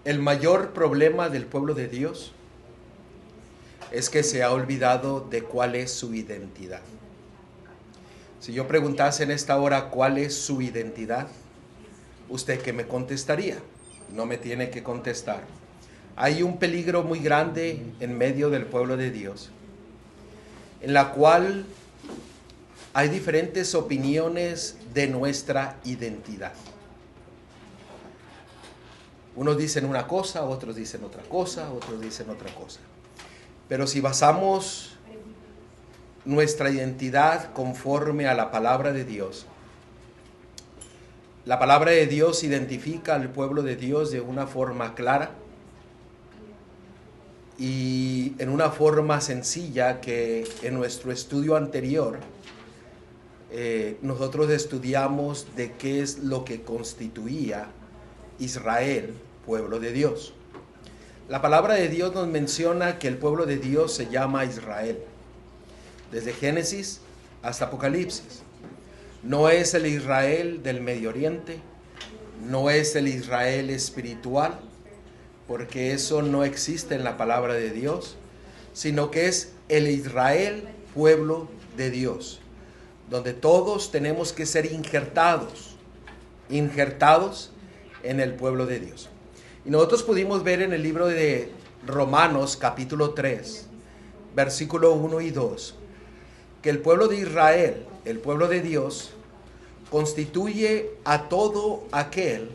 El mayor problema del pueblo de Dios es que se ha olvidado de cuál es su identidad. Si yo preguntase en esta hora cuál es su identidad, ¿usted qué me contestaría? No me tiene que contestar. Hay un peligro muy grande en medio del pueblo de Dios, en la cual hay diferentes opiniones de nuestra identidad. Unos dicen una cosa, otros dicen otra cosa, otros dicen otra cosa. Pero si basamos nuestra identidad conforme a la palabra de Dios, la palabra de Dios identifica al pueblo de Dios de una forma clara y en una forma sencilla que en nuestro estudio anterior nosotros estudiamos de qué es lo que constituía Israel, pueblo de Dios. La palabra de Dios nos menciona que el pueblo de Dios se llama Israel, desde Génesis hasta Apocalipsis. No es el Israel del Medio Oriente, no es el Israel espiritual, porque eso no existe en la palabra de Dios, sino que es el Israel, pueblo de Dios, donde todos tenemos que ser injertados en el pueblo de Dios. Y nosotros pudimos ver en el libro de Romanos capítulo 3, versículo 1 y 2, que el pueblo de Israel, el pueblo de Dios, constituye a todo aquel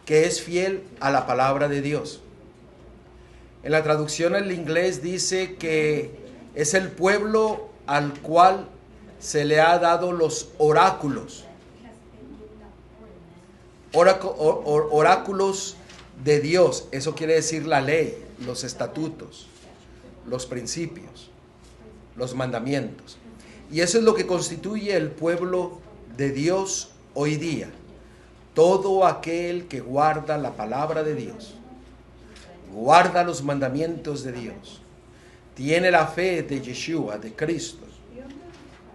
que es fiel a la palabra de Dios. En la traducción al inglés dice que es el pueblo al cual se le ha dado los oráculos. Oráculos de Dios, eso quiere decir la ley, los estatutos, los principios, los mandamientos. Y eso es lo que constituye el pueblo de Dios hoy día. Todo aquel que guarda la palabra de Dios, guarda los mandamientos de Dios, tiene la fe de Yeshua, de Cristo,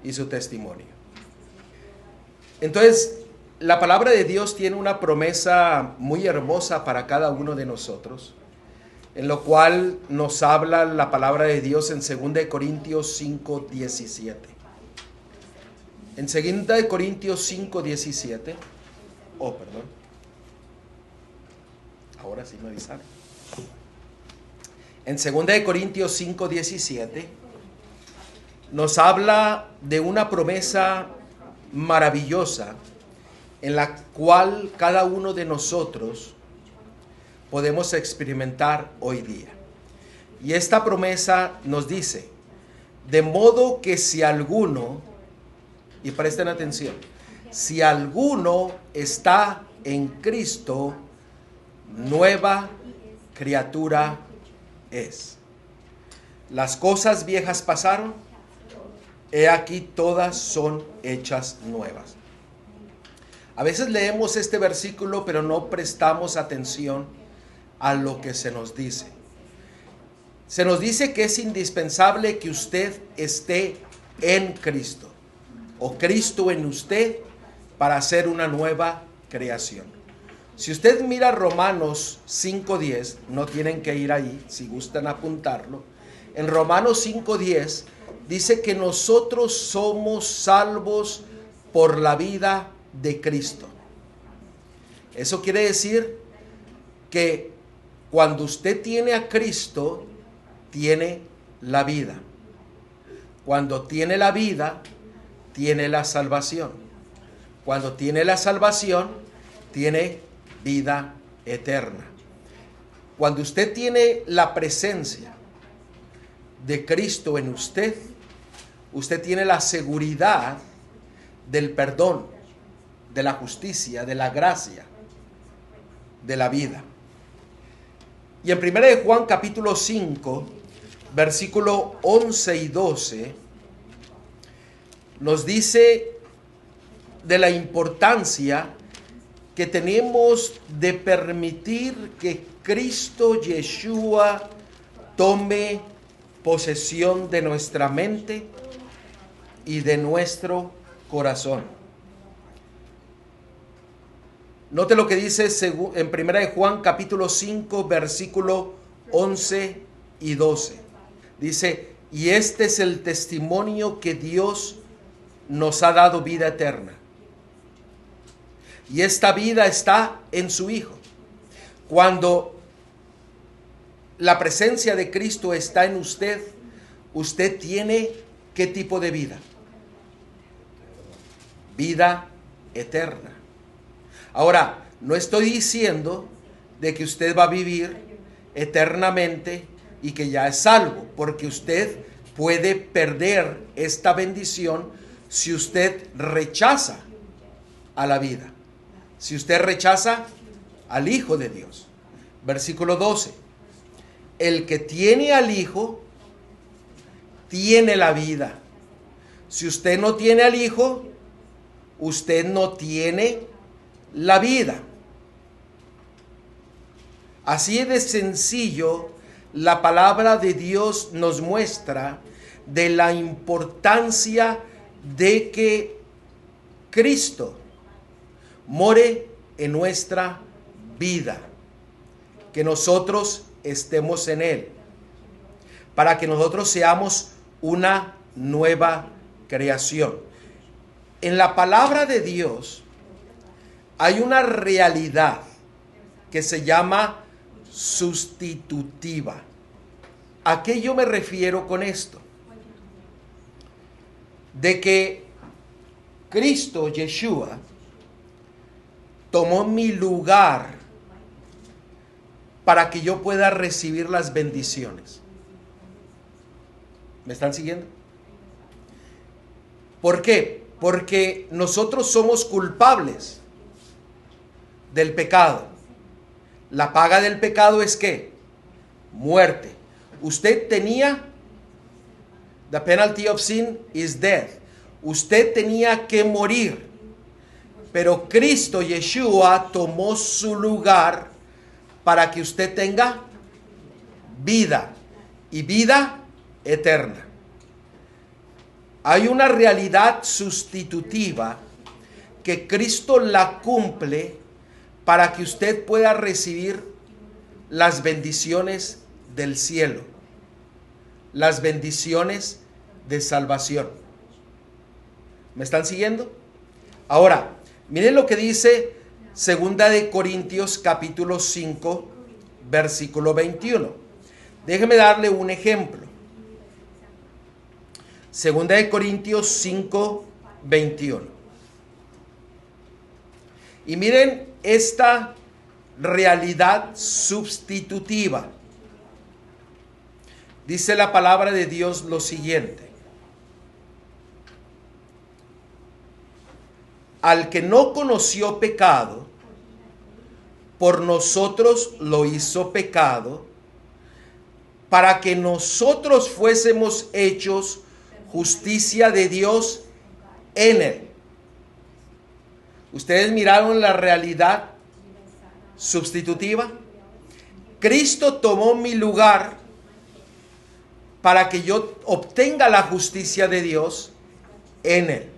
y su testimonio. Entonces, la palabra de Dios tiene una promesa muy hermosa para cada uno de nosotros, en lo cual nos habla la palabra de Dios en 2 Corintios 5:17. En 2 Corintios 5:17, ahora sí me avisaron. En 2 Corintios 5:17 nos habla de una promesa maravillosa en la cual cada uno de nosotros podemos experimentar hoy día. Y esta promesa nos dice, de modo que si alguno, y presten atención, si alguno está en Cristo, nueva criatura es. Las cosas viejas pasaron, he aquí todas son hechas nuevas. A veces leemos este versículo, pero no prestamos atención a lo que se nos dice. Se nos dice que es indispensable que usted esté en Cristo, o Cristo en usted, para hacer una nueva creación. Si usted mira Romanos 5:10, no tienen que ir ahí, si gustan apuntarlo. En Romanos 5:10 dice que nosotros somos salvos por la vida de Cristo. Eso quiere decir que cuando usted tiene a Cristo, tiene la vida. Cuando tiene la vida, tiene la salvación. Cuando tiene la salvación, tiene vida eterna. Cuando usted tiene la presencia de Cristo en usted, usted tiene la seguridad del perdón, de la justicia, de la gracia, de la vida. Y en 1 de Juan capítulo 5, versículo 11 y 12, nos dice de la importancia que tenemos de permitir que Cristo Yeshua tome posesión de nuestra mente y de nuestro corazón. Note lo que dice en 1 de Juan capítulo 5 versículo 11 y 12. Dice, y este es el testimonio que Dios nos ha dado vida eterna. Y esta vida está en su Hijo. Cuando la presencia de Cristo está en usted, usted tiene ¿qué tipo de vida? Vida eterna. Ahora, no estoy diciendo de que usted va a vivir eternamente y que ya es salvo, porque usted puede perder esta bendición si usted rechaza a la vida, si usted rechaza al Hijo de Dios. Versículo 12. El que tiene al Hijo, tiene la vida. Si usted no tiene al Hijo, usted no tiene la vida. Así de sencillo, la palabra de Dios nos muestra de la importancia de que Cristo more en nuestra vida, que nosotros estemos en Él, para que nosotros seamos una nueva creación. En la palabra de Dios hay una realidad que se llama sustitutiva. ¿A qué yo me refiero con esto? De que Cristo, Yeshua, tomó mi lugar para que yo pueda recibir las bendiciones. ¿Me están siguiendo? ¿Por qué? Porque nosotros somos culpables del pecado. La paga del pecado es ¿qué? Muerte. Usted tenía, the penalty of sin is death. Usted tenía que morir. Pero Cristo, Yeshua, tomó su lugar para que usted tenga vida y vida eterna. Hay una realidad sustitutiva que Cristo la cumple para que usted pueda recibir las bendiciones del cielo, las bendiciones de salvación. ¿Me están siguiendo? Ahora, miren lo que dice 2 de Corintios capítulo 5, versículo 21. Déjeme darle un ejemplo. 2 de Corintios 5, 21. Y miren esta realidad sustitutiva. Dice la palabra de Dios lo siguiente: al que no conoció pecado, por nosotros lo hizo pecado, para que nosotros fuésemos hechos justicia de Dios en él. ¿Ustedes miraron la realidad sustitutiva? Cristo tomó mi lugar para que yo obtenga la justicia de Dios en él.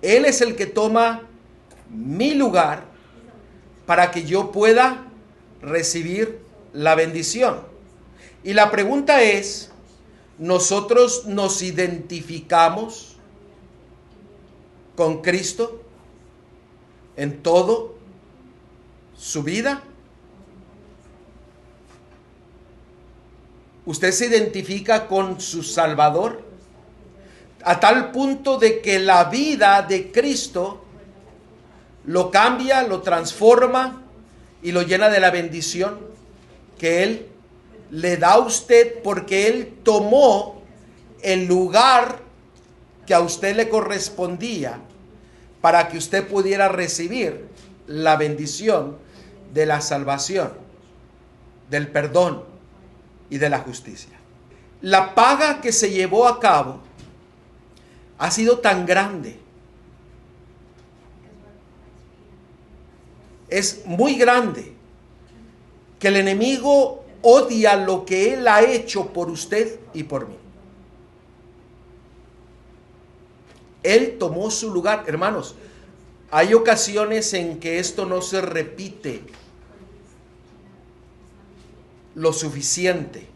Él es el que toma mi lugar para que yo pueda recibir la bendición. Y la pregunta es, ¿nosotros nos identificamos con Cristo en todo su vida? ¿Usted se identifica con su Salvador? A tal punto de que la vida de Cristo lo cambia, lo transforma y lo llena de la bendición que Él le da a usted, porque Él tomó el lugar que a usted le correspondía para que usted pudiera recibir la bendición de la salvación, del perdón y de la justicia. La paga que se llevó a cabo ha sido tan grande, es muy grande, que el enemigo odia lo que Él ha hecho por usted y por mí. Él tomó su lugar. Hermanos, hay ocasiones en que esto no se repite lo suficiente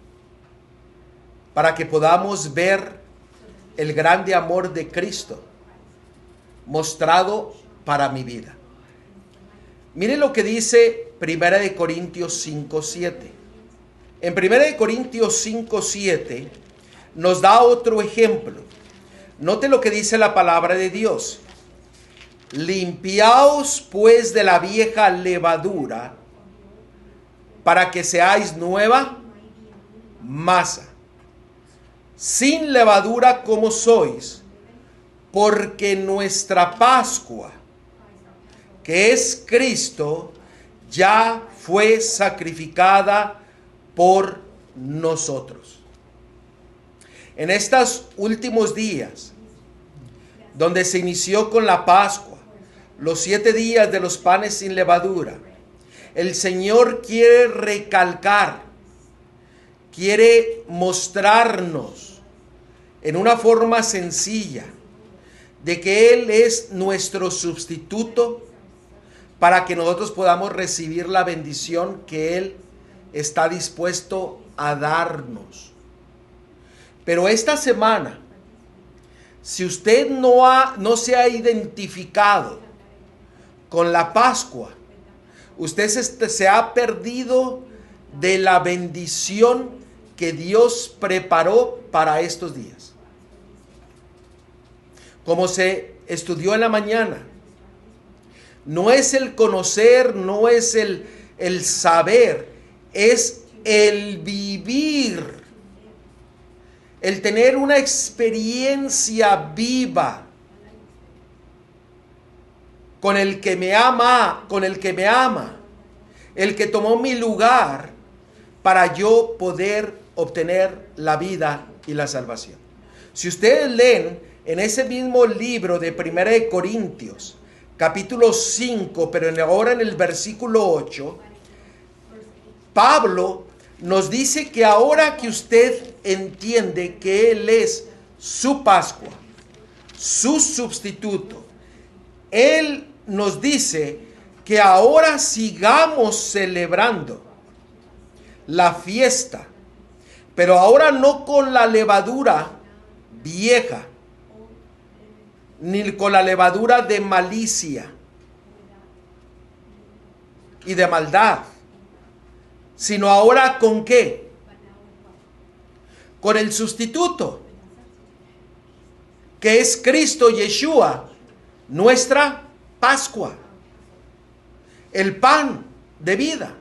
para que podamos ver el grande amor de Cristo mostrado para mi vida. Mire lo que dice 1 Corintios 5:7. En 1 Corintios 5:7 nos da otro ejemplo. Note lo que dice la palabra de Dios. Limpiaos pues de la vieja levadura para que seáis nueva masa, sin levadura como sois, porque nuestra Pascua, que es Cristo, ya fue sacrificada por nosotros. En estos últimos días, donde se inició con la Pascua, los 7 días de los panes sin levadura, el Señor quiere recalcar, quiere mostrarnos en una forma sencilla de que Él es nuestro sustituto para que nosotros podamos recibir la bendición que Él está dispuesto a darnos. Pero esta semana, si usted no se ha identificado con la Pascua, usted se ha perdido de la bendición que Dios preparó para estos días. Como se estudió en la mañana, no es el conocer, no es el saber, es el vivir, el tener una experiencia viva con el que me ama, el que tomó mi lugar para yo poder obtener la vida y la salvación. Si ustedes leen en ese mismo libro de 1 Corintios, capítulo 5, pero ahora en el versículo 8, Pablo nos dice que ahora que usted entiende que Él es su Pascua, su sustituto, Él nos dice que ahora sigamos celebrando la fiesta, pero ahora no con la levadura vieja, ni con la levadura de malicia y de maldad, sino ahora ¿con qué? Con el sustituto, que es Cristo Yeshua, nuestra Pascua, el pan de vida.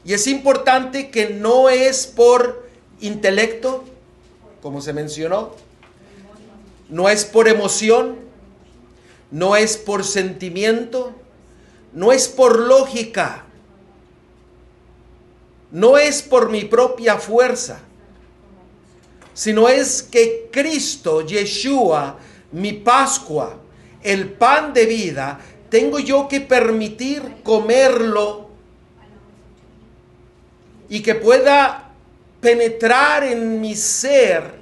Y es importante que no es por intelecto, como se mencionó, no es por emoción, no es por sentimiento, no es por lógica, no es por mi propia fuerza, sino es que Cristo, Yeshua, mi Pascua, el pan de vida, tengo yo que permitir comerlo y que pueda penetrar en mi ser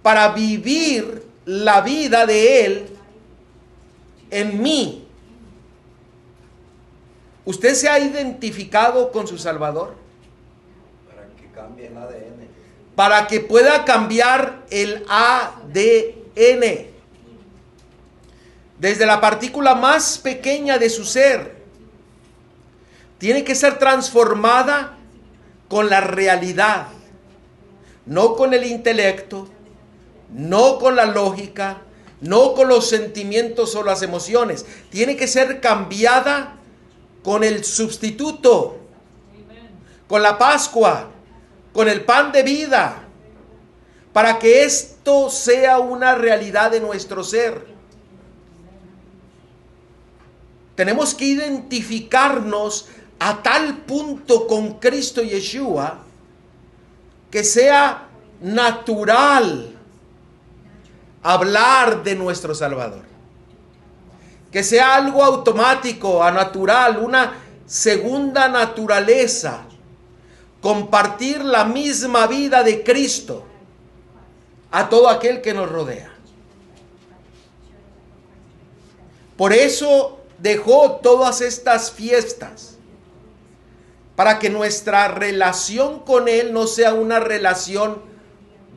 para vivir la vida de Él en mí. ¿Usted se ha identificado con su Salvador? Para que cambie el ADN. Para que pueda cambiar el ADN. Desde la partícula más pequeña de su ser. Tiene que ser transformada con la realidad. No con el intelecto, no con la lógica, no con los sentimientos o las emociones. Tiene que ser cambiada con el sustituto, con la Pascua, con el pan de vida, para que esto sea una realidad de nuestro ser. Tenemos que identificarnos a tal punto con Cristo Yeshua que sea natural hablar de nuestro Salvador. Que sea algo automático, natural, una segunda naturaleza. Compartir la misma vida de Cristo a todo aquel que nos rodea. Por eso dejó todas estas fiestas, para que nuestra relación con Él no sea una relación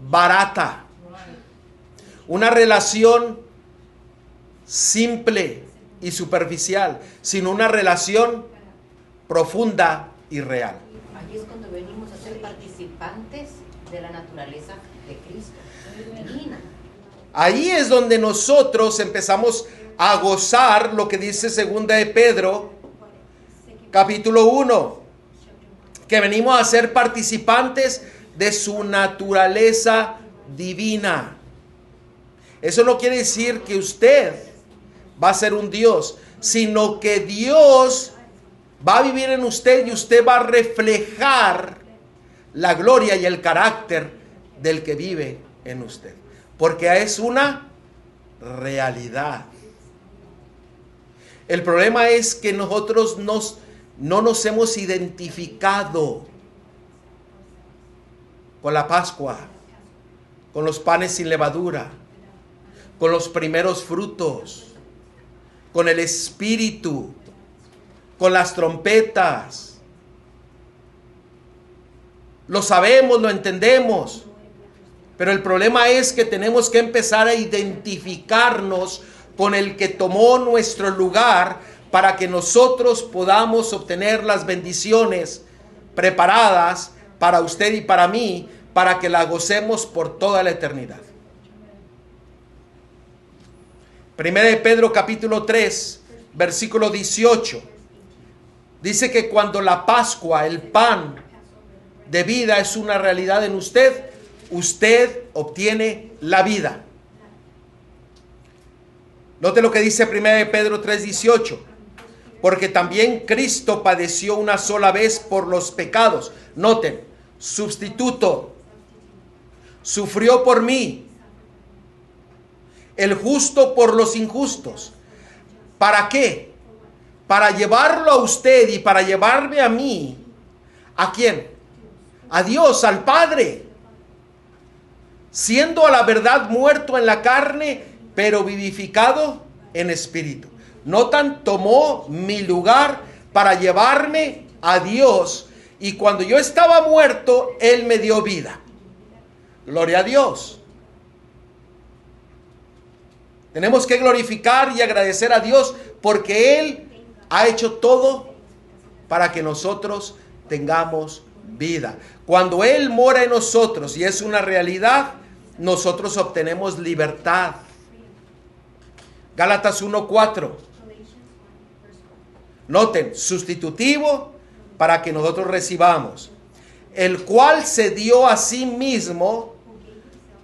barata, una relación simple y superficial, sino una relación profunda y real. Ahí es cuando venimos a ser participantes de la naturaleza de Cristo, divina. Ahí es donde nosotros empezamos a gozar lo que dice segunda de Pedro, capítulo 1, que venimos a ser participantes de su naturaleza divina. Eso no quiere decir que usted va a ser un Dios, sino que Dios va a vivir en usted y usted va a reflejar la gloria y el carácter del que vive en usted. Porque es una realidad. El problema es que nosotros no nos hemos identificado con la Pascua, con los panes sin levadura, con los primeros frutos, con el Espíritu, con las trompetas. Lo sabemos, lo entendemos, pero el problema es que tenemos que empezar a identificarnos con el que tomó nuestro lugar para que nosotros podamos obtener las bendiciones preparadas para usted y para mí, para que la gocemos por toda la eternidad. Primera de Pedro capítulo 3, versículo 18. Dice que cuando la Pascua, el pan de vida es una realidad en usted, usted obtiene la vida. Note lo que dice Primera de Pedro 3, 18. Porque también Cristo padeció una sola vez por los pecados. Noten, sustituto. Sufrió por mí. El justo por los injustos. ¿Para qué? Para llevarlo a usted y para llevarme a mí. ¿A quién? A Dios, al Padre. Siendo a la verdad muerto en la carne, pero vivificado en espíritu. Notan, tomó mi lugar para llevarme a Dios. Y cuando yo estaba muerto, Él me dio vida. Gloria a Dios. Tenemos que glorificar y agradecer a Dios porque Él ha hecho todo para que nosotros tengamos vida. Cuando Él mora en nosotros y es una realidad, nosotros obtenemos libertad. Gálatas 1:4. Noten, sustitutivo para que nosotros recibamos. El cual se dio a sí mismo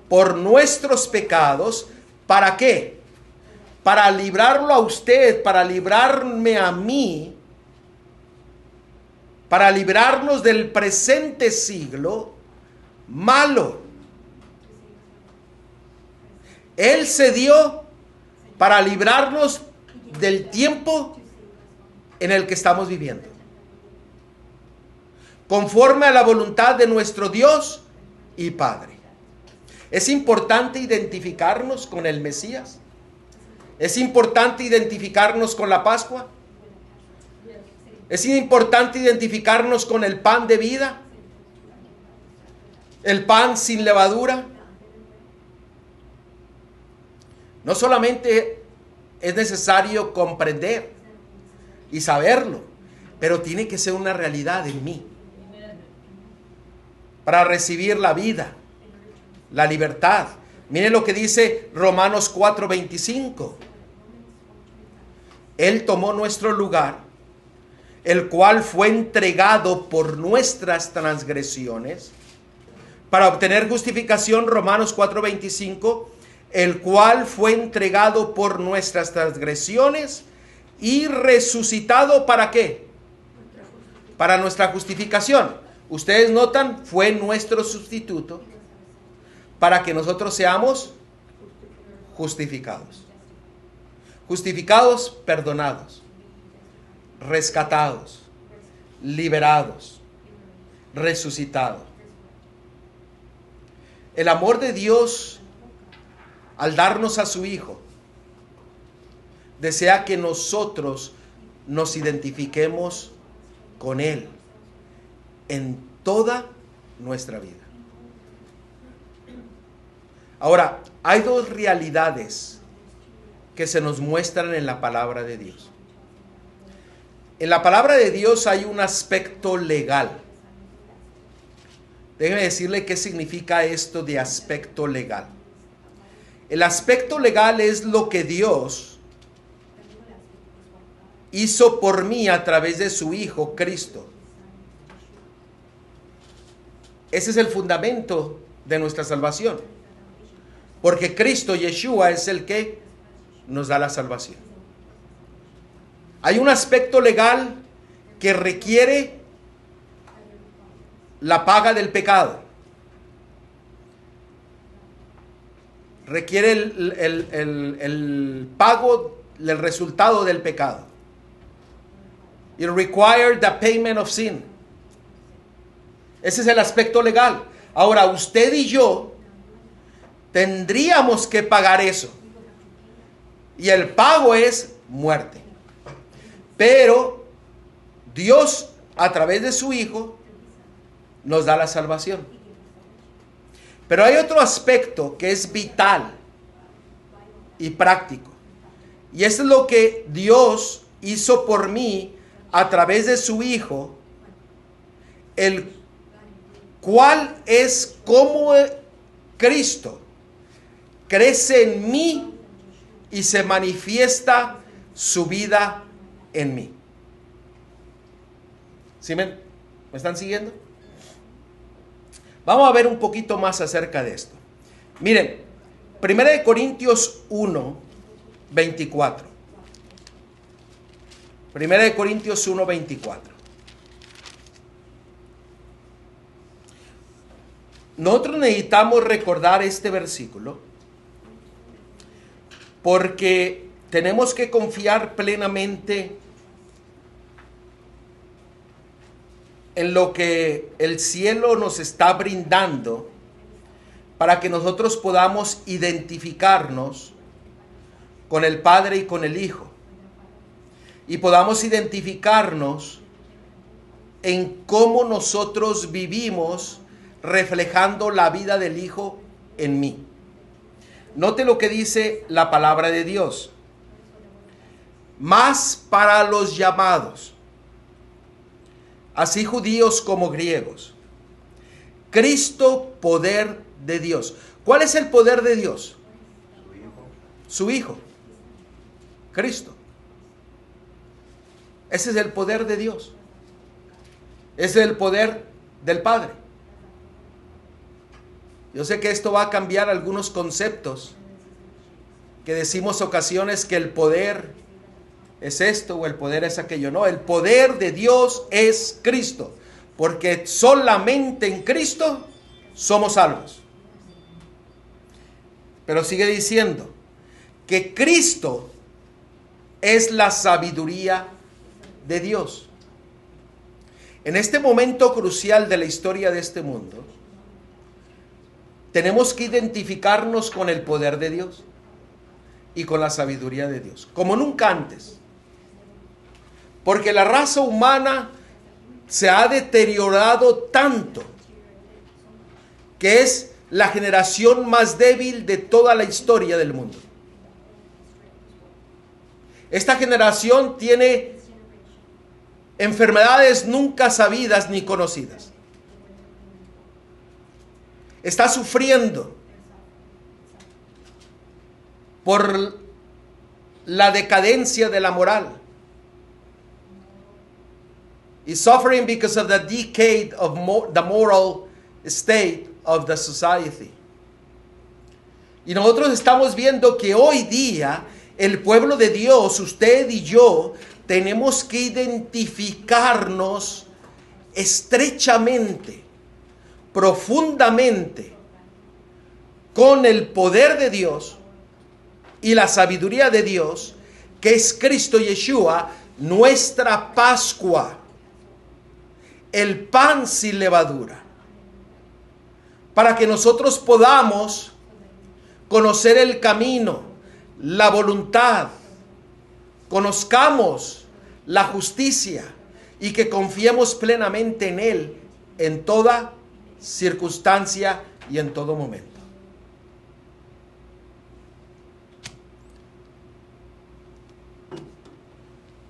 por nuestros pecados. ¿Para qué? Para librarlo a usted, para librarme a mí, para librarnos del presente siglo malo. Él se dio para librarnos del tiempo en el que estamos viviendo, conforme a la voluntad de nuestro Dios y Padre. Es importante identificarnos con el Mesías. Es importante identificarnos con la Pascua. Es importante identificarnos con el pan de vida, el pan sin levadura. No solamente es necesario comprender y saberlo, pero tiene que ser una realidad en mí para recibir la vida, la libertad. Miren lo que dice Romanos 4:25. Él tomó nuestro lugar, el cual fue entregado por nuestras transgresiones, para obtener justificación. Romanos 4:25, el cual fue entregado por nuestras transgresiones y resucitado, ¿para qué? Para nuestra justificación. Ustedes notan, fue nuestro sustituto para que nosotros seamos justificados. Justificados, perdonados, rescatados, liberados, resucitados. El amor de Dios al darnos a su Hijo desea que nosotros nos identifiquemos con Él en toda nuestra vida. Ahora, hay dos realidades que se nos muestran en la palabra de Dios. En la palabra de Dios hay un aspecto legal. Déjeme decirle qué significa esto de aspecto legal. El aspecto legal es lo que Dios hizo por mí a través de su Hijo Cristo. Ese es el fundamento de nuestra salvación. Porque Cristo, Yeshua, es el que nos da la salvación. Hay un aspecto legal que requiere la paga del pecado. Requiere el pago, el resultado del pecado. It required the payment of sin. Ese es el aspecto legal. Ahora, usted y yo tendríamos que pagar eso. Y el pago es muerte. Pero Dios, a través de su Hijo, nos da la salvación. Pero hay otro aspecto que es vital y práctico. Y eso es lo que Dios hizo por mí a través de su Hijo, el cual es como Cristo crece en mí y se manifiesta su vida en mí. ¿Sí me están siguiendo? Vamos a ver un poquito más acerca de esto. Miren, 1 Corintios 1, 24. 1 Corintios 1, 24. Nosotros necesitamos recordar este versículo porque tenemos que confiar plenamente en lo que el cielo nos está brindando para que nosotros podamos identificarnos con el Padre y con el Hijo. Y podamos identificarnos en cómo nosotros vivimos reflejando la vida del Hijo en mí. Note lo que dice la palabra de Dios. Mas para los llamados, así judíos como griegos, Cristo, poder de Dios. ¿Cuál es el poder de Dios? Su Hijo, Cristo. Ese es el poder de Dios. Ese es el poder del Padre. Yo sé que esto va a cambiar algunos conceptos que decimos ocasiones que el poder es esto o el poder es aquello. No, el poder de Dios es Cristo, porque solamente en Cristo somos salvos. Pero sigue diciendo que Cristo es la sabiduría de Dios. En este momento crucial de la historia de este mundo, tenemos que identificarnos con el poder de Dios y con la sabiduría de Dios, como nunca antes. Porque la raza humana se ha deteriorado tanto que es la generación más débil de toda la historia del mundo. Esta generación tiene enfermedades nunca sabidas ni conocidas. Está sufriendo por la decadencia de la moral. Is suffering because of the decay of the moral state of the society. Y nosotros estamos viendo que hoy día el pueblo de Dios, usted y yo, tenemos que identificarnos estrechamente, profundamente, con el poder de Dios y la sabiduría de Dios, que es Cristo Yeshua, nuestra Pascua, el pan sin levadura, para que nosotros podamos conocer el camino, la voluntad conozcamos la justicia y que confiemos plenamente en Él en toda circunstancia y en todo momento.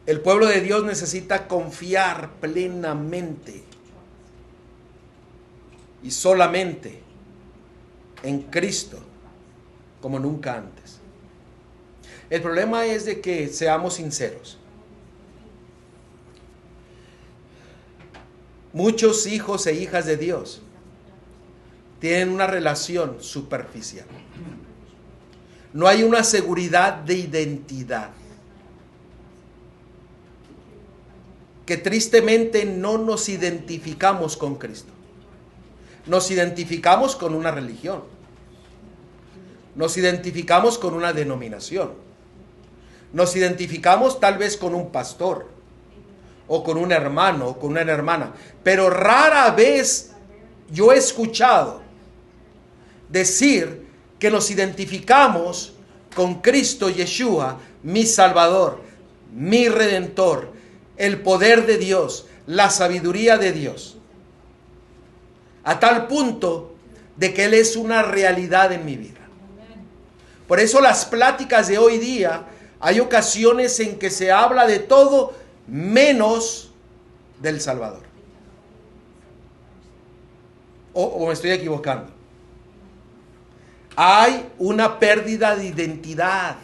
El pueblo de Dios necesita confiar plenamente y solamente en Cristo como nunca antes. El problema es de que seamos sinceros. Muchos hijos e hijas de Dios tienen una relación superficial. No hay una seguridad de identidad, que tristemente no nos identificamos con Cristo. Nos identificamos con una religión. Nos identificamos con una denominación. Nos identificamos tal vez con un pastor, o con un hermano, o con una hermana. Pero rara vez yo he escuchado decir que nos identificamos con Cristo Yeshua, mi Salvador, mi Redentor, el poder de Dios, la sabiduría de Dios, a tal punto de que Él es una realidad en mi vida. Por eso las pláticas de hoy día, hay ocasiones en que se habla de todo menos del Salvador. ¿O me estoy equivocando? Hay una pérdida de identidad.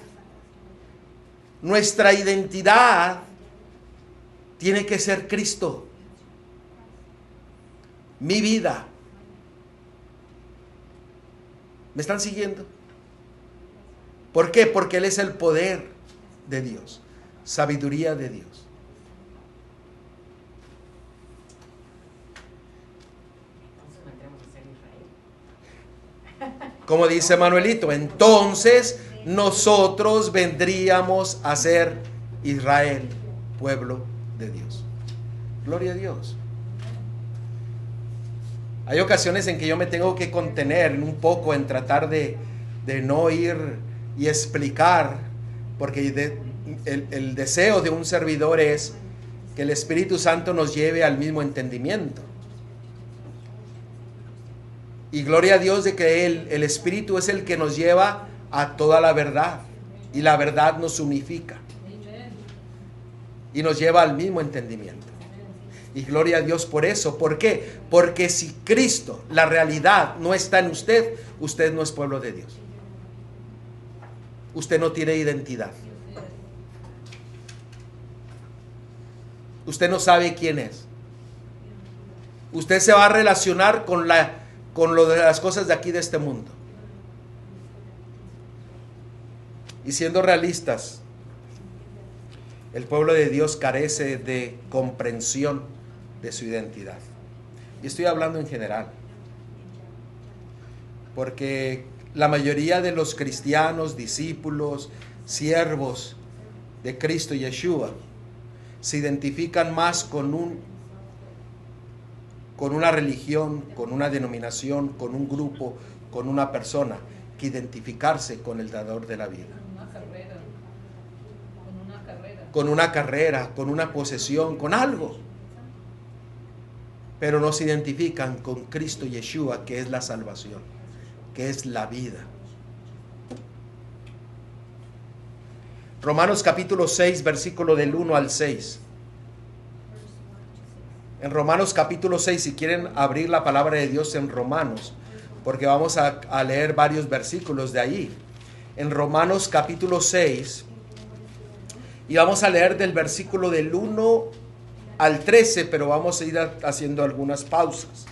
Nuestra identidad tiene que ser Cristo. Mi vida. ¿Me están siguiendo? ¿Por qué? Porque Él es el poder de Dios, sabiduría de Dios. Como dice Manuelito, entonces nosotros vendríamos a ser Israel, pueblo de Dios. Gloria a Dios. Hay ocasiones en que yo me tengo que contener un poco en tratar de no ir y explicar, porque el deseo de un servidor es que el Espíritu Santo nos lleve al mismo entendimiento. Y gloria a Dios de que el Espíritu es el que nos lleva a toda la verdad. Y la verdad nos unifica. Y nos lleva al mismo entendimiento. Y gloria a Dios por eso. ¿Por qué? Porque si Cristo, la realidad, no está en usted, usted no es pueblo de Dios. Usted no tiene identidad. Usted no sabe quién es. Usted se va a relacionar con lo de las cosas de aquí de este mundo. Y siendo realistas, el pueblo de Dios carece de comprensión de su identidad. Y estoy hablando en general. Porque la mayoría de los cristianos, discípulos, siervos de Cristo Yeshua, se identifican más con una religión, con una denominación, con un grupo, con una persona, que identificarse con el dador de la vida. Con una carrera, con una posesión, con algo. Pero no se identifican con Cristo Yeshua, que es la salvación, que es la vida. Romanos capítulo 6, versículo del 1 al 6. En Romanos capítulo 6, si quieren abrir la palabra de Dios en Romanos, porque vamos a leer varios versículos de ahí. En Romanos capítulo 6, y vamos a leer del versículo del 1 al 13, pero vamos a ir haciendo algunas pausas.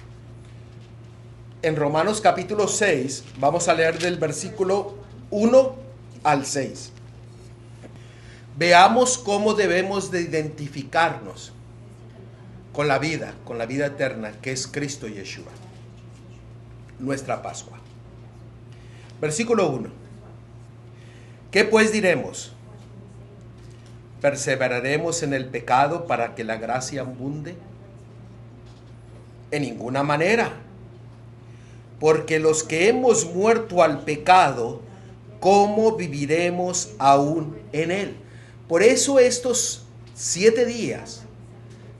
En Romanos capítulo 6, vamos a leer del versículo 1 al 6. Veamos cómo debemos de identificarnos con la vida eterna, que es Cristo Yeshua, nuestra Pascua. Versículo 1. ¿Qué pues diremos? ¿Perseveraremos en el pecado para que la gracia abunde? En ninguna manera. Porque los que hemos muerto al pecado, ¿cómo viviremos aún en él? Por eso estos 7 días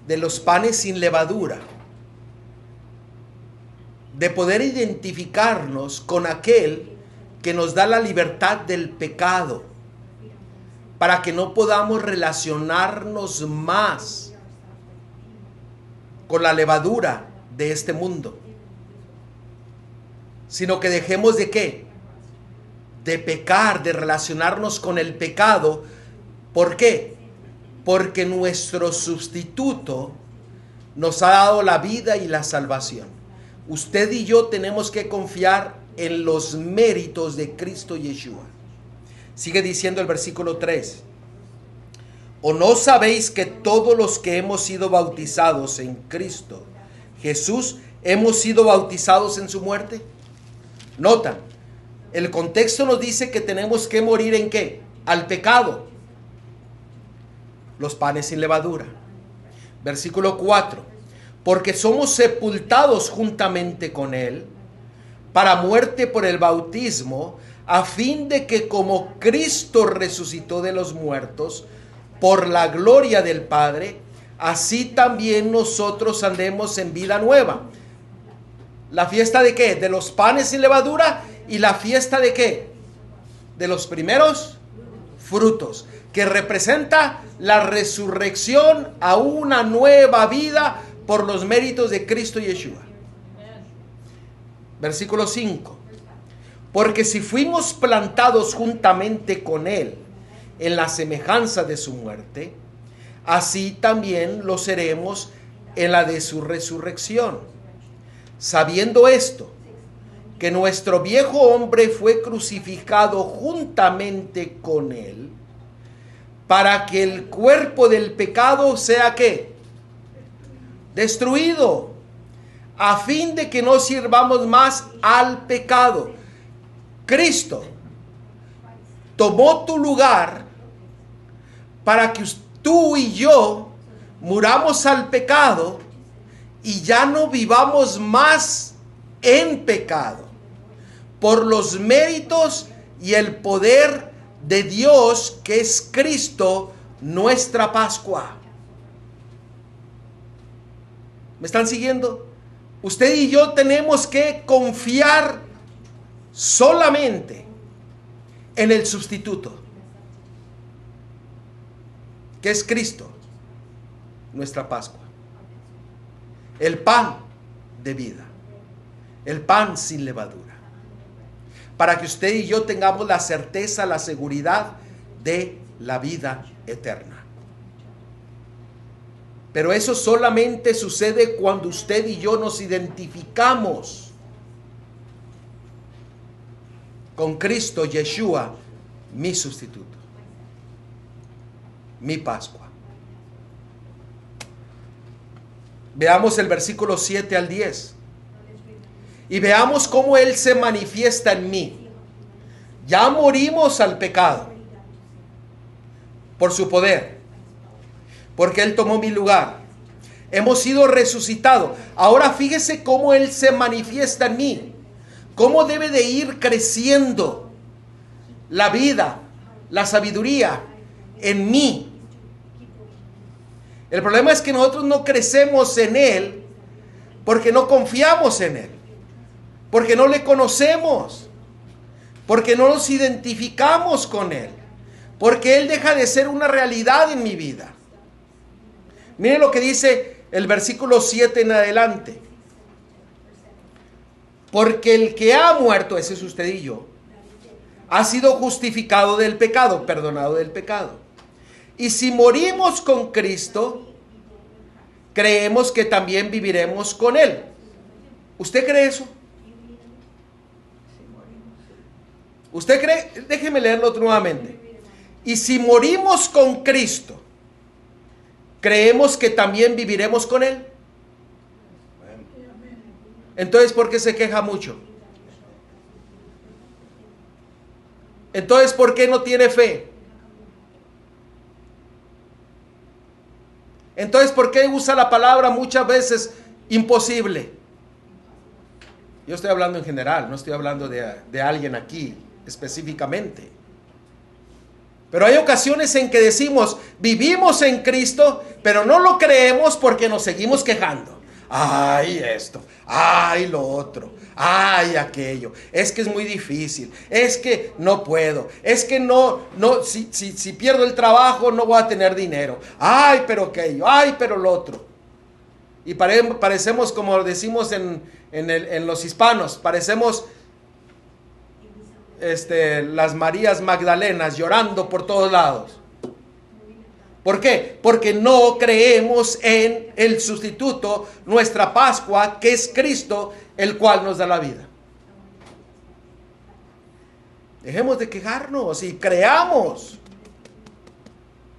de los panes sin levadura, de poder identificarnos con aquel que nos da la libertad del pecado, para que no podamos relacionarnos más con la levadura de este mundo, sino que dejemos de ¿qué? De pecar, de relacionarnos con el pecado. ¿Por qué? Porque nuestro sustituto nos ha dado la vida y la salvación. Usted y yo tenemos que confiar en los méritos de Cristo Yeshua. Sigue diciendo el versículo 3. ¿O no sabéis que todos los que hemos sido bautizados en Cristo Jesús hemos sido bautizados en su muerte? Notan, el contexto nos dice que tenemos que morir ¿en qué? Al pecado. Los panes sin levadura. Versículo 4. Porque somos sepultados juntamente con Él para muerte por el bautismo, a fin de que como Cristo resucitó de los muertos por la gloria del Padre, así también nosotros andemos en vida nueva. ¿La fiesta de qué? De los panes sin levadura. ¿Y la fiesta de qué? De los primeros frutos, que representa la resurrección a una nueva vida por los méritos de Cristo Yeshua. Versículo 5. Porque si fuimos plantados juntamente con Él en la semejanza de su muerte, así también lo seremos en la de su resurrección. Sabiendo esto, que nuestro viejo hombre fue crucificado juntamente con Él, para que el cuerpo del pecado sea ¿qué? Destruido, a fin de que no sirvamos más al pecado. Cristo tomó tu lugar para que tú y yo muramos al pecado y ya no vivamos más en pecado, por los méritos y el poder de Dios, que es Cristo, nuestra Pascua. ¿Me están siguiendo? Usted y yo tenemos que confiar solamente en el sustituto, que es Cristo, nuestra Pascua. El pan de vida, el pan sin levadura, para que usted y yo tengamos la certeza, la seguridad de la vida eterna. Pero eso solamente sucede cuando usted y yo nos identificamos con Cristo Yeshua, mi sustituto, mi Pascua. Veamos el versículo 7 al 10. Y veamos cómo Él se manifiesta en mí. Ya morimos al pecado por su poder, porque Él tomó mi lugar. Hemos sido resucitados. Ahora fíjese cómo Él se manifiesta en mí. Cómo debe de ir creciendo la vida, la sabiduría en mí. El problema es que nosotros no crecemos en Él porque no confiamos en Él, porque no le conocemos, porque no nos identificamos con Él, porque Él deja de ser una realidad en mi vida. Miren lo que dice el versículo 7 en adelante. Porque el que ha muerto, ese es usted y yo, ha sido justificado del pecado, perdonado del pecado. Y si morimos con Cristo, creemos que también viviremos con Él. ¿Usted cree eso? ¿Usted cree? Déjeme leerlo nuevamente. Y si morimos con Cristo, creemos que también viviremos con Él. Entonces, ¿por qué se queja mucho? Entonces, ¿por qué no tiene fe? Entonces, ¿por qué usa la palabra muchas veces imposible? Yo estoy hablando en general, no estoy hablando de alguien aquí específicamente. Pero hay ocasiones en que decimos, vivimos en Cristo, pero no lo creemos porque nos seguimos quejando. Ay, esto, ay, lo otro, ay, aquello. Es que es muy difícil, es que no puedo, es que si pierdo el trabajo no voy a tener dinero. Ay, pero aquello, ay, pero lo otro. Y parecemos, como decimos en los hispanos, parecemos las Marías Magdalenas llorando por todos lados. ¿Por qué? Porque no creemos en el sustituto, nuestra Pascua, que es Cristo, el cual nos da la vida. Dejemos de quejarnos y creamos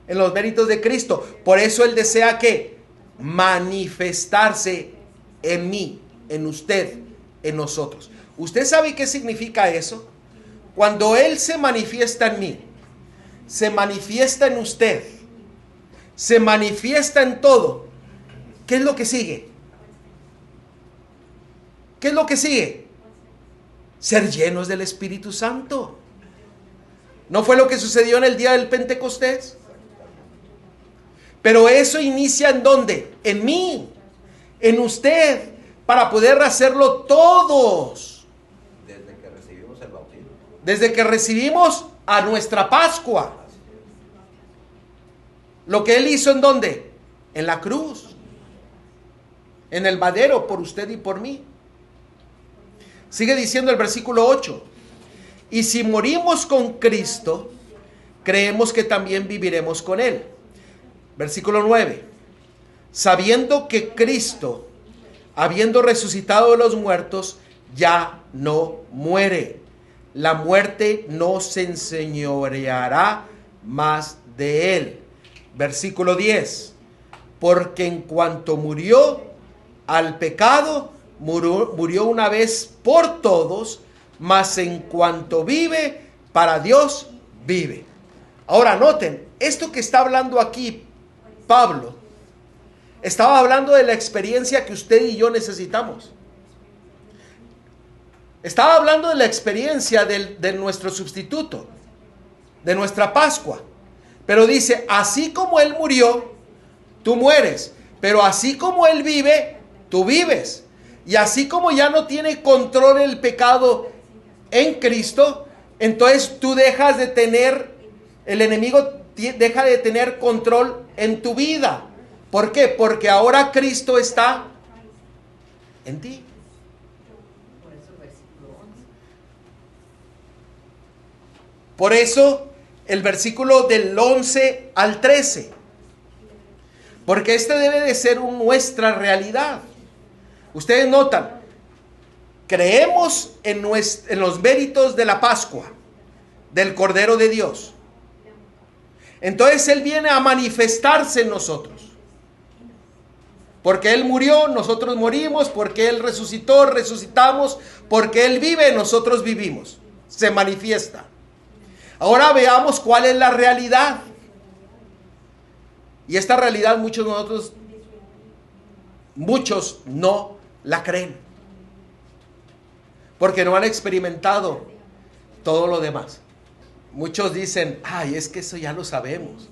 en los méritos de Cristo. Por eso Él desea que manifestarse en mí, en usted, en nosotros. ¿Usted sabe qué significa eso? Cuando Él se manifiesta en mí, se manifiesta en usted, se manifiesta en todo, ¿qué es lo que sigue? ¿Qué es lo que sigue? Ser llenos del Espíritu Santo. ¿No fue lo que sucedió en el día del Pentecostés? Pero eso inicia ¿en dónde? En mí, en usted, para poder hacerlo todos. Desde que recibimos el bautismo. Desde que recibimos a nuestra Pascua. Lo que Él hizo ¿en dónde? En la cruz. En el madero, por usted y por mí. Sigue diciendo el versículo 8. Y si morimos con Cristo, creemos que también viviremos con Él. Versículo 9. Sabiendo que Cristo, habiendo resucitado de los muertos, ya no muere. La muerte no se enseñoreará más de Él. Versículo 10. Porque en cuanto murió al pecado, murió una vez por todos, mas en cuanto vive, para Dios vive. Ahora noten, esto que está hablando aquí Pablo, estaba hablando de la experiencia que usted y yo necesitamos. Estaba hablando de la experiencia de nuestro sustituto, de nuestra Pascua. Pero dice, así como Él murió, tú mueres. Pero así como Él vive, tú vives. Y así como ya no tiene control el pecado en Cristo, entonces tú dejas de tener, el enemigo deja de tener control en tu vida. ¿Por qué? Porque ahora Cristo está en ti. Por eso versículo 11. Por eso el versículo del 11 al 13. Porque este debe de ser nuestra realidad. Ustedes notan, creemos en los méritos de la Pascua, del Cordero de Dios. Entonces Él viene a manifestarse en nosotros. Porque Él murió, nosotros morimos. Porque Él resucitó, resucitamos. Porque Él vive, nosotros vivimos. Se manifiesta. Ahora veamos cuál es la realidad. Y esta realidad muchos no la creen. Porque no han experimentado todo lo demás. Muchos dicen, ay, es que eso ya lo sabemos.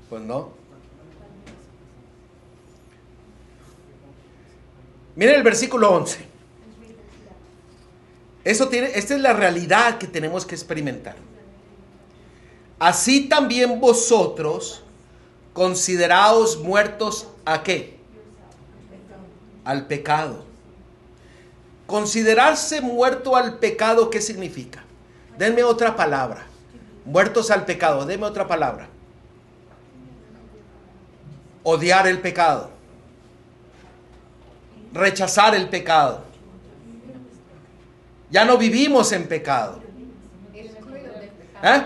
Pues no. Miren el versículo 11. Esta es la realidad que tenemos que experimentar. Así también vosotros consideraos muertos ¿a qué? Al pecado. Considerarse muerto al pecado, ¿qué significa? Denme otra palabra. Muertos al pecado, denme otra palabra. Odiar el pecado. Rechazar el pecado. Ya no vivimos en pecado. ¿Eh?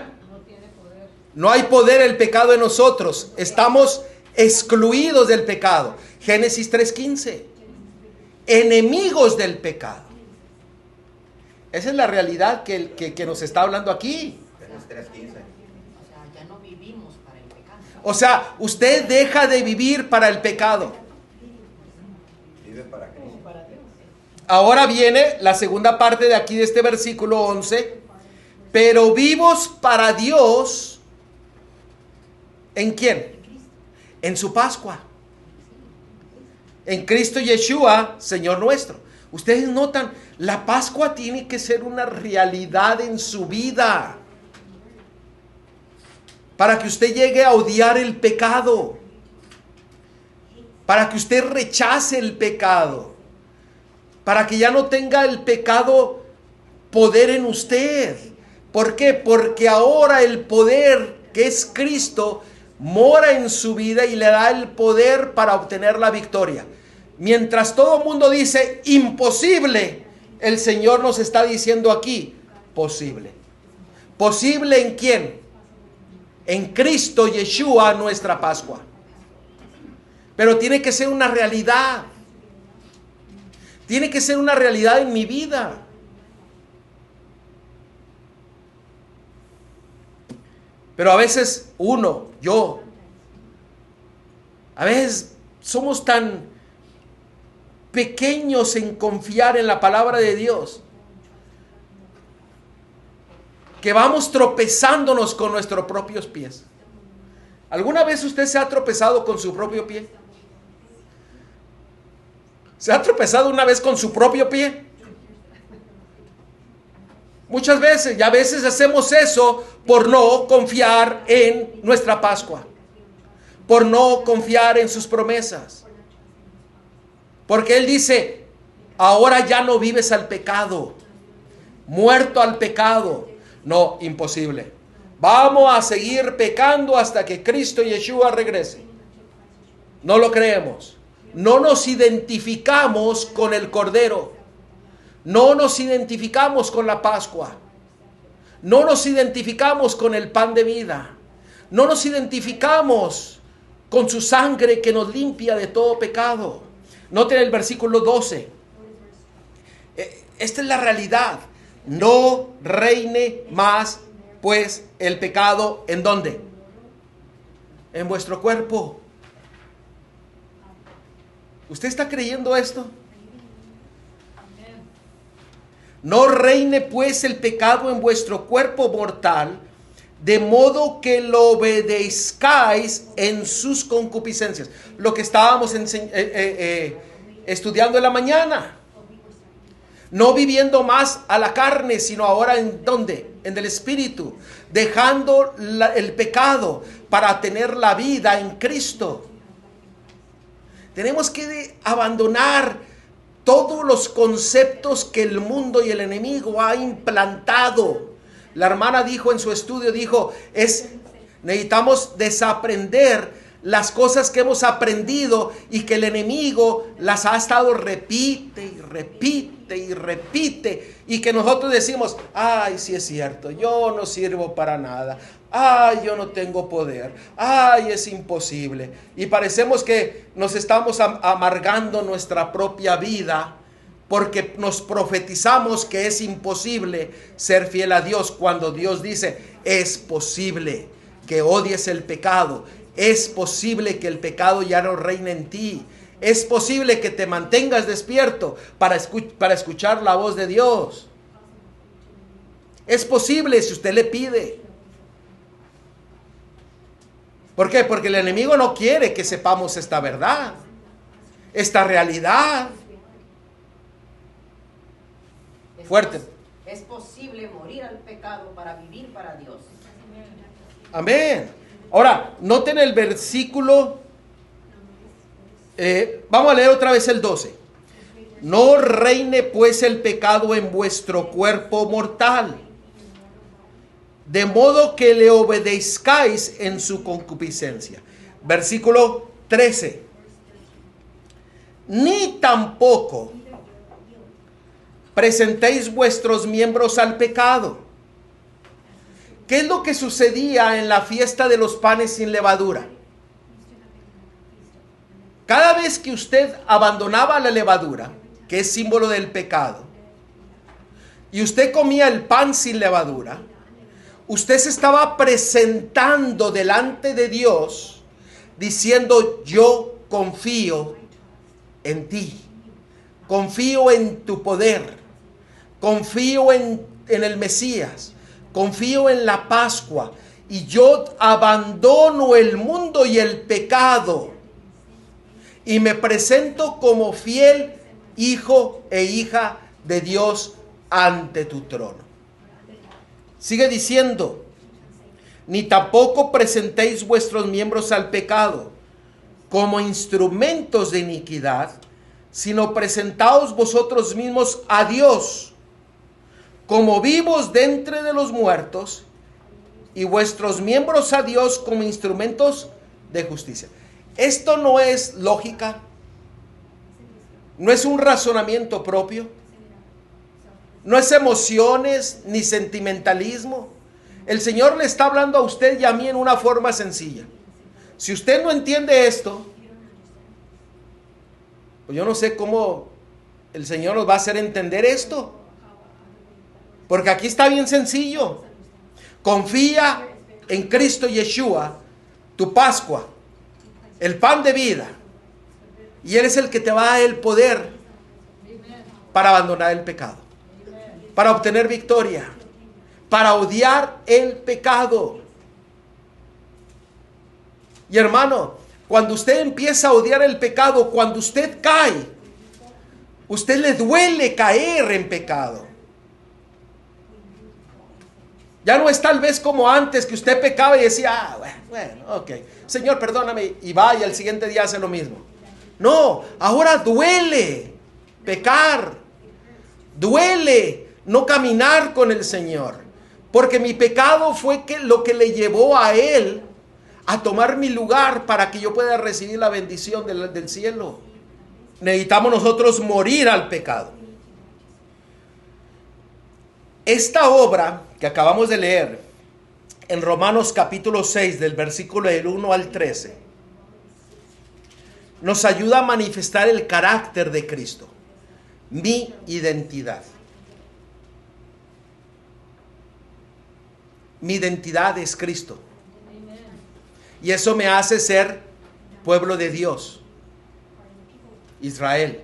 No hay poder el pecado en nosotros. Estamos excluidos del pecado. Génesis 3:15. Enemigos del pecado. Esa es la realidad que nos está hablando aquí. Génesis 3:15. O sea, ya no vivimos para el pecado. O sea, usted deja de vivir para el pecado. Vive para Cristo. Ahora viene la segunda parte de aquí de este versículo 11. pero vivos para Dios. ¿En quién? En su Pascua. En Cristo Yeshua, Señor nuestro. Ustedes notan, la Pascua tiene que ser una realidad en su vida. Para que usted llegue a odiar el pecado. Para que usted rechace el pecado. Para que ya no tenga el pecado poder en usted. ¿Por qué? Porque ahora el poder que es Cristo mora en su vida y le da el poder para obtener la victoria. Mientras todo el mundo dice imposible, el Señor nos está diciendo aquí posible. ¿Posible en quién? En Cristo Yeshua, nuestra Pascua. Pero tiene que ser una realidad. Tiene que ser una realidad en mi vida. Pero a veces yo, a veces somos tan pequeños en confiar en la palabra de Dios que vamos tropezándonos con nuestros propios pies. ¿Alguna vez usted se ha tropezado con su propio pie? ¿Se ha tropezado una vez con su propio pie? Muchas veces, y a veces hacemos eso por no confiar en nuestra Pascua, por no confiar en sus promesas. Porque Él dice, ahora ya no vives al pecado, muerto al pecado. No, imposible. Vamos a seguir pecando hasta que Cristo Yeshua regrese. No lo creemos. No nos identificamos con el Cordero. No nos identificamos con la Pascua. No nos identificamos con el pan de vida. No nos identificamos con su sangre que nos limpia de todo pecado. Noten el versículo 12. Esta es la realidad. No reine más, pues, el pecado, ¿en dónde? En vuestro cuerpo. ¿Usted está creyendo esto? No reine pues el pecado en vuestro cuerpo mortal, de modo que lo obedezcáis en sus concupiscencias. Lo que estábamos estudiando en la mañana. No viviendo más a la carne, sino ahora ¿en dónde? En el Espíritu. Dejando el pecado para tener la vida en Cristo. Tenemos que abandonar todos los conceptos que el mundo y el enemigo ha implantado. La hermana dijo en su estudio, necesitamos desaprender las cosas que hemos aprendido y que el enemigo las ha estado repite y repite y repite, y que nosotros decimos, ay, sí es cierto, yo no sirvo para nada, ay, yo no tengo poder, ay, es imposible, y parecemos que nos estamos amargando nuestra propia vida porque nos profetizamos que es imposible ser fiel a Dios, cuando Dios dice, es posible que odies el pecado, es posible que el pecado ya no reine en ti, es posible que te mantengas despierto para escuchar la voz de Dios. Es posible si usted le pide. ¿Por qué? Porque el enemigo no quiere que sepamos esta verdad, esta realidad. Fuerte. Es posible morir al pecado para vivir para Dios. Amén. Ahora, noten el versículo. Vamos a leer otra vez el 12. No reine pues el pecado en vuestro cuerpo mortal, de modo que le obedezcáis en su concupiscencia. Versículo 13. Ni tampoco presentéis vuestros miembros al pecado. ¿Qué es lo que sucedía en la fiesta de los panes sin levadura? Cada vez que usted abandonaba la levadura, que es símbolo del pecado, y usted comía el pan sin levadura, usted se estaba presentando delante de Dios diciendo, yo confío en ti, confío en tu poder, confío en el Mesías, confío en la Pascua y yo abandono el mundo y el pecado y me presento como fiel hijo e hija de Dios ante tu trono. Sigue diciendo, ni tampoco presentéis vuestros miembros al pecado como instrumentos de iniquidad, sino presentaos vosotros mismos a Dios como vivos de entre de los muertos y vuestros miembros a Dios como instrumentos de justicia. Esto no es lógica, no es un razonamiento propio, no es emociones ni sentimentalismo. El Señor le está hablando a usted y a mí en una forma sencilla. Si usted no entiende esto, pues yo no sé cómo el Señor nos va a hacer entender esto. Porque aquí está bien sencillo. Confía en Cristo Yeshua, tu Pascua, el pan de vida. Y Él es el que te va a dar el poder para abandonar el pecado, para obtener victoria, para odiar el pecado. Y hermano, cuando usted empieza a odiar el pecado, cuando usted cae, usted le duele caer en pecado. Ya no es tal vez como antes que usted pecaba y decía, bueno, ok, Señor, perdóname, y va y al siguiente día hace lo mismo. No, ahora duele pecar, duele no caminar con el Señor, porque mi pecado fue lo que le llevó a Él a tomar mi lugar para que yo pueda recibir la bendición del cielo. Necesitamos nosotros morir al pecado. Esta obra que acabamos de leer en Romanos capítulo 6 del versículo del 1 al 13 nos ayuda a manifestar el carácter de Cristo, mi identidad. Mi identidad es Cristo. Y eso me hace ser pueblo de Dios, Israel.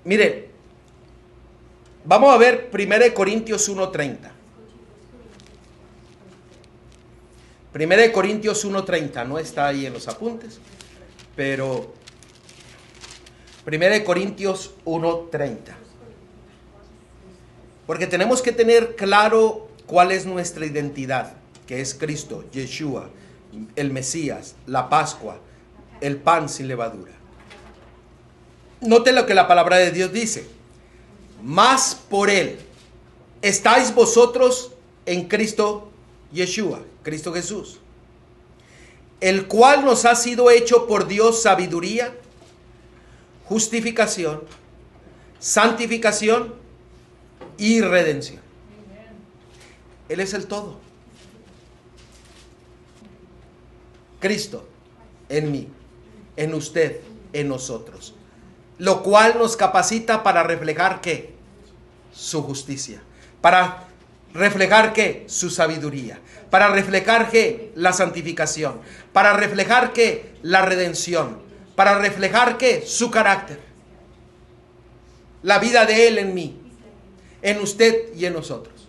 Mire, vamos a ver 1 Corintios 1:30. 1 Corintios 1:30, no está ahí en los apuntes, pero 1 Corintios 1:30. Porque tenemos que tener claro cuál es nuestra identidad, que es Cristo, Yeshua, el Mesías, la Pascua, el pan sin levadura. Note lo que la palabra de Dios dice. Más por Él estáis vosotros en Cristo Yeshua, Cristo Jesús, el cual nos ha sido hecho por Dios sabiduría, justificación, santificación y redención. Él es el todo. Cristo en mí, en usted, en nosotros. Lo cual nos capacita para reflejar ¿qué? Su justicia. Para reflejar ¿qué? Su sabiduría. Para reflejar ¿qué? La santificación. Para reflejar ¿qué? La redención. Para reflejar ¿qué? Su carácter. La vida de Él en mí, en usted y en nosotros.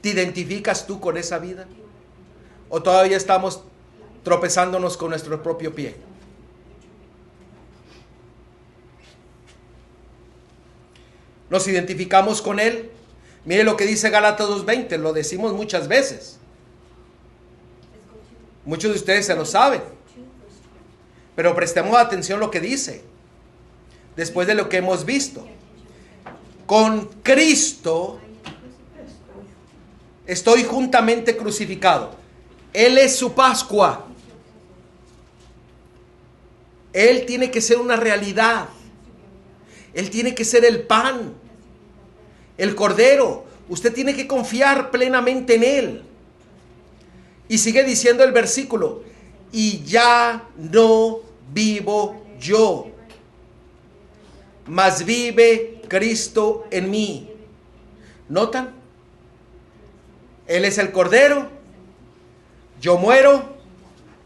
¿Te identificas tú con esa vida? ¿O todavía estamos tropezándonos con nuestro propio pie? ¿Nos identificamos con Él? Mire lo que dice Gálatas 2:20, lo decimos muchas veces. Muchos de ustedes se lo saben. Pero prestemos atención a lo que dice. Después de lo que hemos visto. Con Cristo estoy juntamente crucificado. Él es su Pascua. Él tiene que ser una realidad. Él tiene que ser el pan, el cordero. Usted tiene que confiar plenamente en Él. Y sigue diciendo el versículo, y ya no vivo yo, mas vive Cristo en mí. ¿Notan? Él es el cordero, yo muero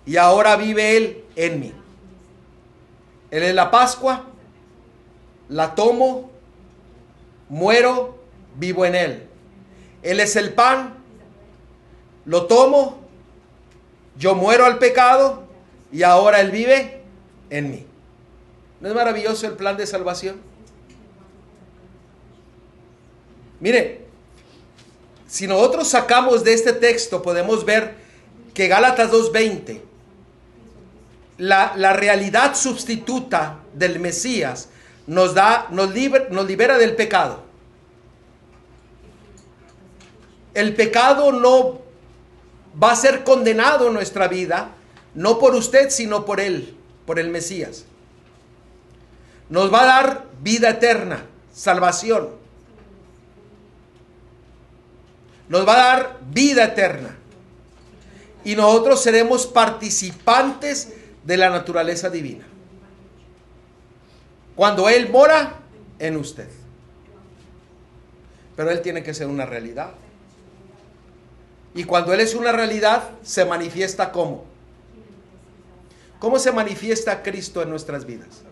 y ahora vive Él en mí. Él es la Pascua, la tomo, muero, vivo en Él. Él es el pan, lo tomo, yo muero al pecado y ahora Él vive en mí. ¿No es maravilloso el plan de salvación? Mire, si nosotros sacamos de este texto, podemos ver que Gálatas 2:20, la realidad sustituta del Mesías nos libera del pecado. El pecado no va a ser condenado en nuestra vida, no por usted, sino por Él, por el Mesías. Nos va a dar vida eterna, salvación. Nos va a dar vida eterna. Y nosotros seremos participantes de la naturaleza divina. Cuando Él mora en usted. Pero Él tiene que ser una realidad. Y cuando Él es una realidad, se manifiesta ¿cómo? ¿Cómo se manifiesta Cristo en nuestras vidas?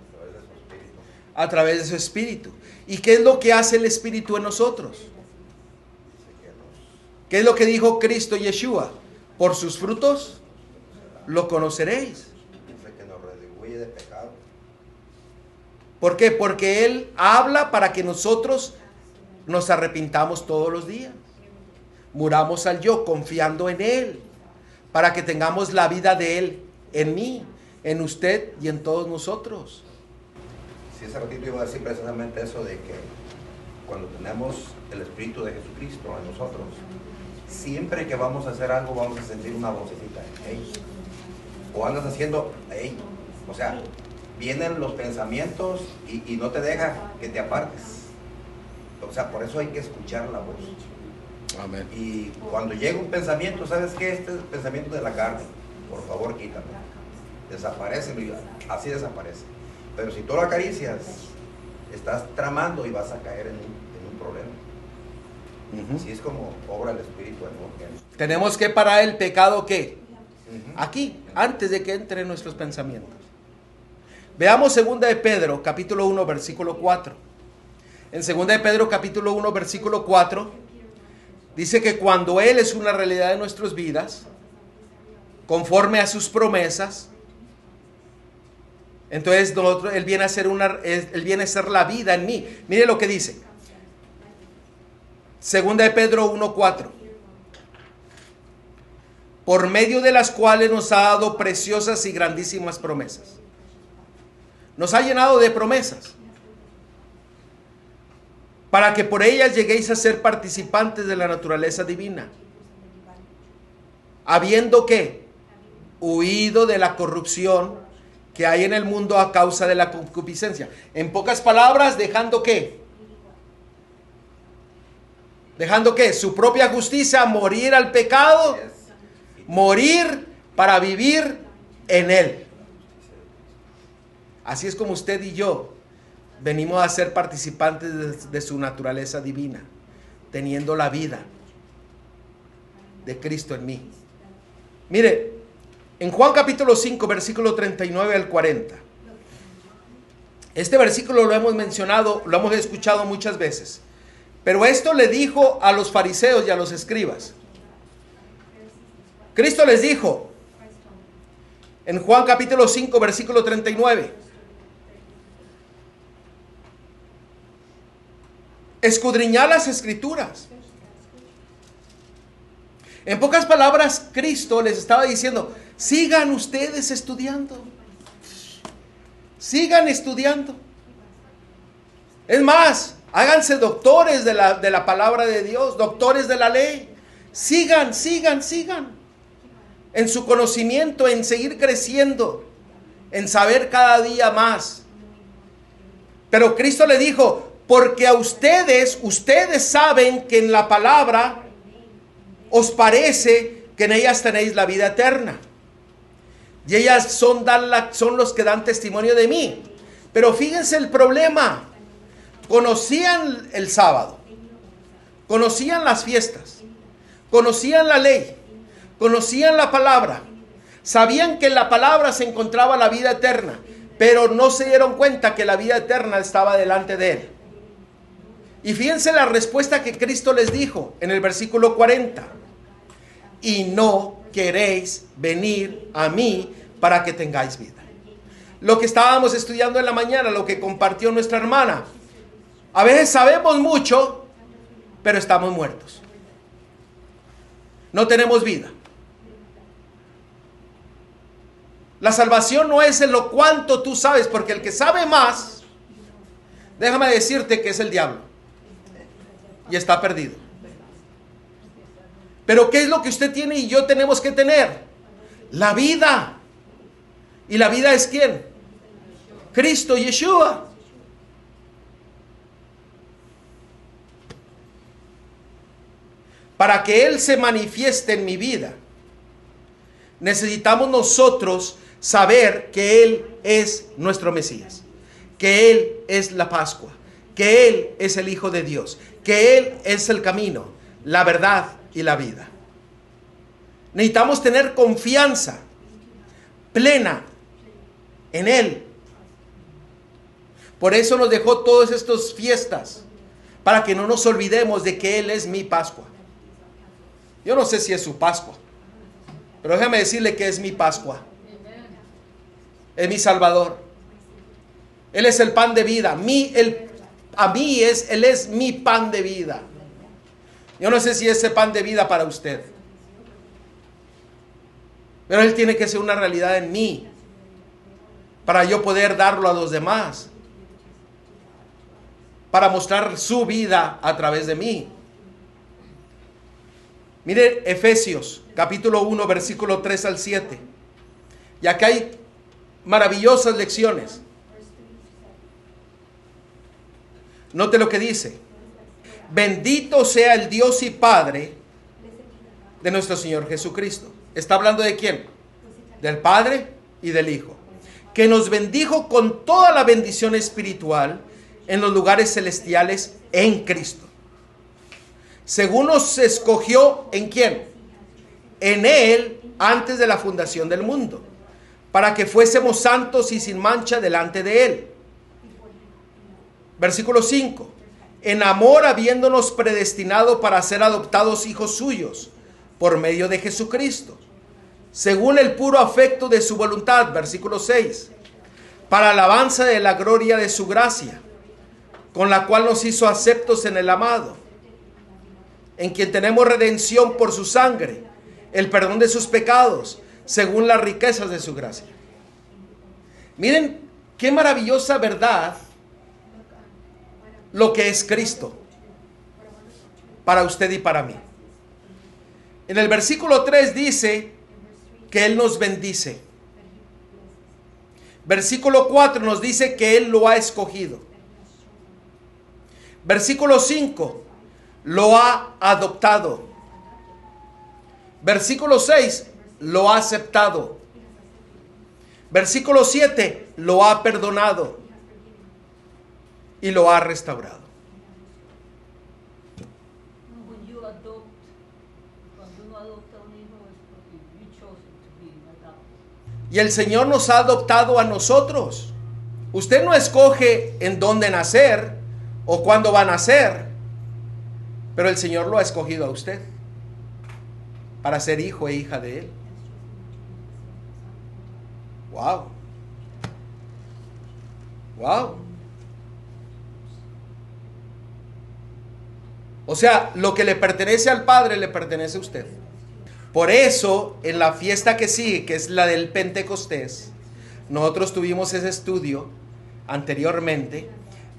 A través de su Espíritu. ¿Y qué es lo que hace el Espíritu en nosotros? ¿Qué es lo que dijo Cristo Yeshua? Por sus frutos lo conoceréis. Dice que nos redarguye de pecado. ¿Por qué? Porque Él habla para que nosotros nos arrepintamos todos los días. Muramos al yo, confiando en Él, para que tengamos la vida de Él en mí, en usted y en todos nosotros. Sí, ese ratito iba a decir precisamente eso de que cuando tenemos el Espíritu de Jesucristo en nosotros, siempre que vamos a hacer algo vamos a sentir una vocecita, hey. O andas haciendo, hey. O sea, vienen los pensamientos y no te deja que te apartes. O sea, por eso hay que escuchar la voz. Amén. Y cuando llega un pensamiento, ¿sabes qué? Este es el pensamiento de la carne. Por favor, quítame. Desaparece, así desaparece. Pero si tú lo acaricias, estás tramando y vas a caer en un problema. Así es como obra el Espíritu en nosotros. Tenemos que parar el pecado, ¿qué? Aquí, antes de que entre en nuestros pensamientos. Veamos 2 de Pedro, capítulo 1, versículo 4. En 2 de Pedro, capítulo 1, versículo 4, dice que cuando Él es una realidad de nuestras vidas, conforme a sus promesas, entonces Él viene a ser la vida en mí. Mire lo que dice. 2 de Pedro 1:4. Por medio de las cuales nos ha dado preciosas y grandísimas promesas. Nos ha llenado de promesas. Para que por ellas lleguéis a ser participantes de la naturaleza divina. Habiendo ¿qué? Huido de la corrupción que hay en el mundo a causa de la concupiscencia. En pocas palabras, dejando ¿qué? Dejando ¿qué? Su propia justicia, morir al pecado, morir para vivir en Él. Así es como usted y yo venimos a ser participantes de su naturaleza divina, teniendo la vida de Cristo en mí. Mire, en Juan capítulo 5, versículo 39 al 40. Este versículo lo hemos mencionado, lo hemos escuchado muchas veces. Pero esto le dijo a los fariseos y a los escribas. Cristo les dijo, en Juan capítulo 5, versículo 39. Escudriñad las escrituras. En pocas palabras, Cristo les estaba diciendo, sigan ustedes estudiando. Sigan estudiando. Es más, háganse doctores de la palabra de Dios, doctores de la ley. Sigan en su conocimiento, en seguir creciendo, en saber cada día más. Pero Cristo le dijo, porque a ustedes saben que en la palabra os parece que en ellas tenéis la vida eterna. Y ellas son los que dan testimonio de mí. Pero fíjense el problema. Conocían el sábado, conocían las fiestas, conocían la ley, conocían la palabra, sabían que en la palabra se encontraba la vida eterna, pero no se dieron cuenta que la vida eterna estaba delante de él. Y fíjense la respuesta que Cristo les dijo en el versículo 40. Y no queréis venir a mí para que tengáis vida. Lo que estábamos estudiando en la mañana, lo que compartió nuestra hermana. A veces sabemos mucho, pero estamos muertos. No tenemos vida. La salvación no es en lo cuánto tú sabes, porque el que sabe más, déjame decirte que es el diablo. Y está perdido. Pero ¿qué es lo que usted tiene y yo tenemos que tener? La vida. ¿Y la vida es quién? Cristo, Yeshua. Para que Él se manifieste en mi vida, necesitamos nosotros saber que Él es nuestro Mesías, que Él es la Pascua, que Él es el Hijo de Dios, que Él es el camino, la verdad y la vida. Necesitamos tener confianza plena en Él. Por eso nos dejó todas estas fiestas, para que no nos olvidemos de que Él es mi Pascua. Yo no sé si es su Pascua, pero déjame decirle que es mi Pascua. Es mi Salvador. Él es el pan de vida. Él es mi pan de vida. Yo no sé si es ese pan de vida para usted, pero Él tiene que ser una realidad en mí, para yo poder darlo a los demás, para mostrar su vida a través de mí. Mire Efesios capítulo 1 versículo 3 al 7. Y acá hay maravillosas lecciones. Note lo que dice. Bendito sea el Dios y Padre de nuestro Señor Jesucristo. ¿Está hablando de quién? Del Padre y del Hijo. Que nos bendijo con toda la bendición espiritual en los lugares celestiales en Cristo. Según nos escogió, ¿en quién? En Él antes de la fundación del mundo, para que fuésemos santos y sin mancha delante de Él. Versículo 5. En amor habiéndonos predestinado para ser adoptados hijos suyos por medio de Jesucristo, según el puro afecto de su voluntad. Versículo 6. Para alabanza de la gloria de su gracia, con la cual nos hizo aceptos en el amado, en quien tenemos redención por su sangre, el perdón de sus pecados, según las riquezas de su gracia. Miren qué maravillosa verdad lo que es Cristo para usted y para mí. En el versículo 3 dice que Él nos bendice. Versículo 4 nos dice que Él lo ha escogido. Versículo 5, lo ha adoptado. Versículo 6, lo ha aceptado. Versículo 7, lo ha perdonado y lo ha restaurado. Y el Señor nos ha adoptado a nosotros. Usted no escoge en dónde nacer o cuándo va a nacer, pero el Señor lo ha escogido a usted para ser hijo e hija de Él. Wow. Wow. O sea, lo que le pertenece al Padre le pertenece a usted. Por eso, en la fiesta que sigue, que es la del Pentecostés, nosotros tuvimos ese estudio anteriormente,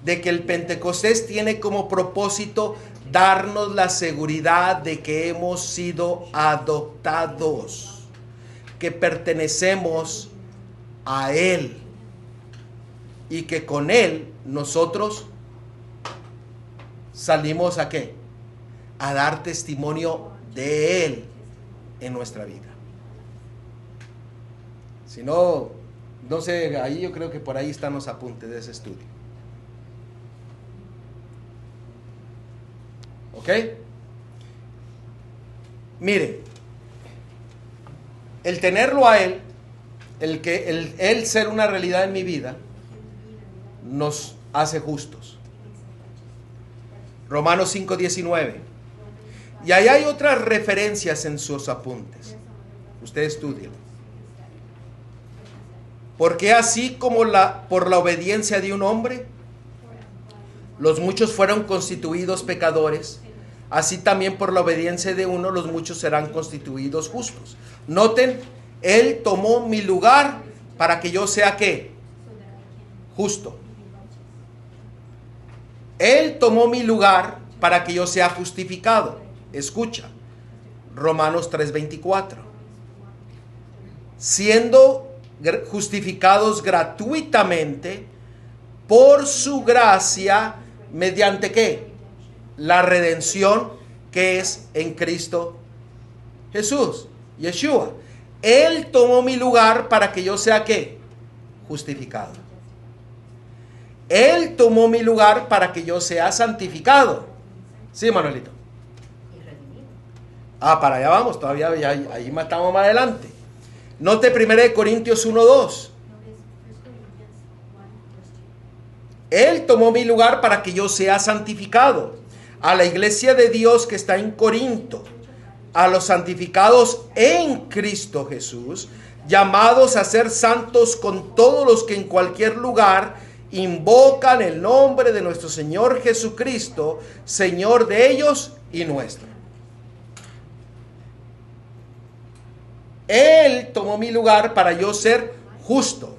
de que el Pentecostés tiene como propósito darnos la seguridad de que hemos sido adoptados, que pertenecemos a Él y que con Él nosotros salimos ¿a qué? A dar testimonio de Él en nuestra vida. Si no, no sé, ahí yo creo que por ahí están los apuntes de ese estudio. ¿Ok? Mire, el tenerlo a Él el ser una realidad en mi vida nos hace justos. Romanos 5:19. Y ahí hay otras referencias en sus apuntes. Usted estudie. Porque así como por la obediencia de un hombre, los muchos fueron constituidos pecadores, así también por la obediencia de uno, los muchos serán constituidos justos. Noten, Él tomó mi lugar para que yo sea ¿qué? Justo. Él tomó mi lugar para que yo sea justificado. Escucha, Romanos 3:24. Siendo justificados gratuitamente por su gracia, mediante ¿qué? La redención que es en Cristo Jesús, Yeshua. Él tomó mi lugar para que yo sea ¿qué? Justificado. Él tomó mi lugar para que yo sea santificado. Sí, Manuelito. Para allá vamos, todavía ahí estamos más adelante. Note 1 Corintios 1:2. Él tomó mi lugar para que yo sea santificado. A la iglesia de Dios que está en Corinto, a los santificados en Cristo Jesús, llamados a ser santos con todos los que en cualquier lugar invocan el nombre de nuestro Señor Jesucristo, Señor de ellos y nuestro. Él tomó mi lugar para yo ser justo,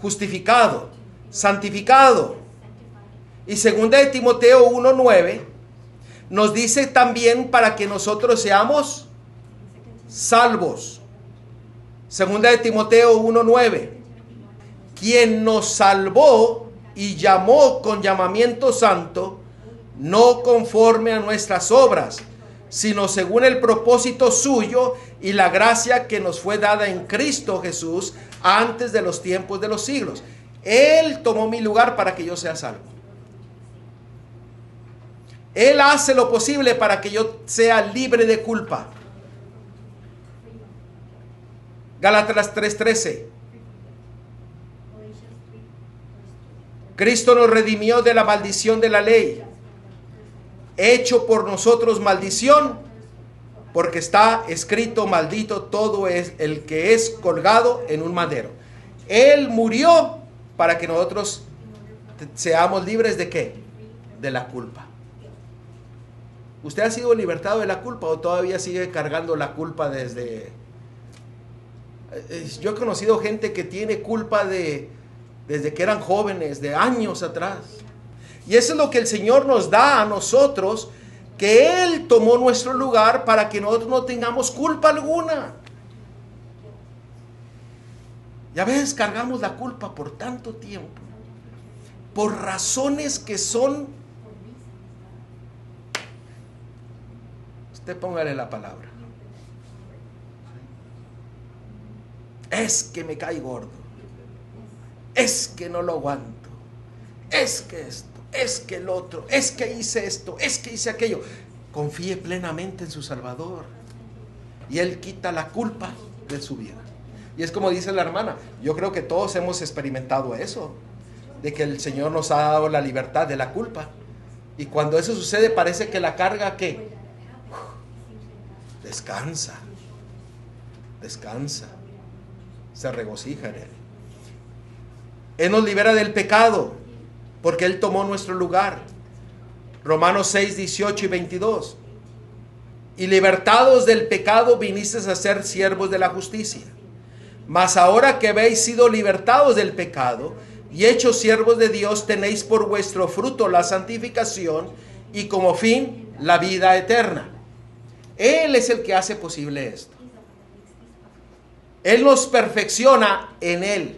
justificado, santificado. Y 2 de Timoteo 1:9 nos dice también para que nosotros seamos salvos. 2 de Timoteo 1:9. Quien nos salvó y llamó con llamamiento santo, no conforme a nuestras obras, sino según el propósito suyo y la gracia que nos fue dada en Cristo Jesús antes de los tiempos de los siglos. Él tomó mi lugar para que yo sea salvo. Él hace lo posible para que yo sea libre de culpa. Gálatas 3:13. Cristo nos redimió de la maldición de la ley, hecho por nosotros maldición, porque está escrito: maldito todo es el que es colgado en un madero. Él murió para que nosotros seamos libres de ¿qué? De la culpa. ¿Usted ha sido libertado de la culpa o todavía sigue cargando la culpa desde... Yo he conocido gente que tiene culpa desde que eran jóvenes, de años atrás. Y eso es lo que el Señor nos da a nosotros, que Él tomó nuestro lugar para que nosotros no tengamos culpa alguna. Ya ves, cargamos la culpa por tanto tiempo, por razones que son... Usted póngale la palabra. Es que me cae gordo. Es que no lo aguanto. Es que esto, es que el otro, es que hice esto, es que hice aquello. Confíe plenamente en su Salvador y Él quita la culpa de su vida. Y es como dice la hermana, yo creo que todos hemos experimentado eso, de que el Señor nos ha dado la libertad de la culpa. Y cuando eso sucede parece que la carga, ¿qué? Descansa, descansa, se regocija en Él. Él nos libera del pecado, porque Él tomó nuestro lugar. Romanos 6:18-22. Y libertados del pecado vinisteis a ser siervos de la justicia. Mas ahora que habéis sido libertados del pecado y hechos siervos de Dios, tenéis por vuestro fruto la santificación y como fin la vida eterna. Él es el que hace posible esto. Él nos perfecciona en Él.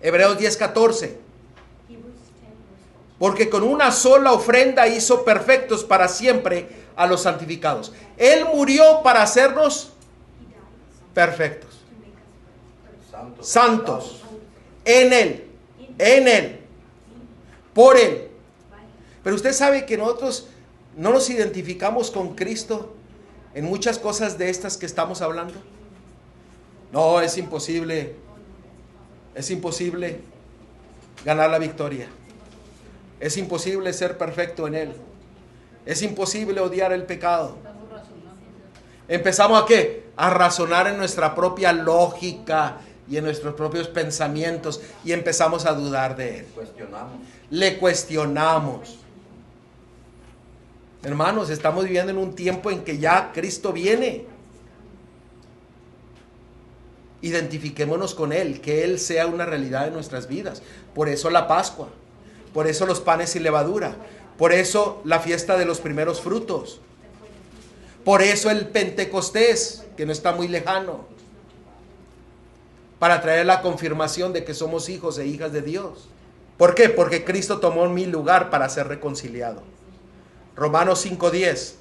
Hebreos 10:14. Porque con una sola ofrenda hizo perfectos para siempre a los santificados. Él murió para hacernos perfectos, santos, en Él, por Él. Pero usted sabe que nosotros no nos identificamos con Cristo en muchas cosas de estas que estamos hablando. No, es imposible. Es imposible ganar la victoria. Es imposible ser perfecto en Él. Es imposible odiar el pecado. Empezamos a ¿qué? A razonar en nuestra propia lógica y en nuestros propios pensamientos y empezamos a dudar de Él. Le cuestionamos. Hermanos, estamos viviendo en un tiempo en que ya Cristo viene. Identifiquémonos con Él, que Él sea una realidad en nuestras vidas. Por eso la Pascua, por eso los panes sin levadura, por eso la fiesta de los primeros frutos, por eso el Pentecostés, que no está muy lejano, para traer la confirmación de que somos hijos e hijas de Dios. ¿Por qué? Porque Cristo tomó mi lugar para ser reconciliado. Romanos 5:10.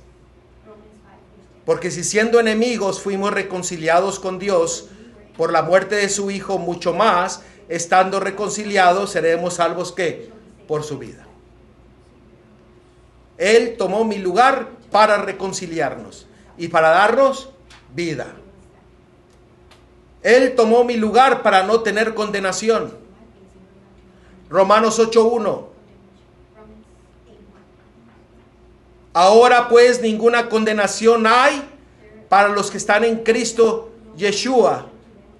Porque si siendo enemigos fuimos reconciliados con Dios por la muerte de su Hijo, mucho más, estando reconciliados, seremos salvos ¿qué? Por su vida. Él tomó mi lugar para reconciliarnos y para darnos vida. Él tomó mi lugar para no tener condenación. Romanos 8:1. Ahora pues ninguna condenación hay para los que están en Cristo Yeshua,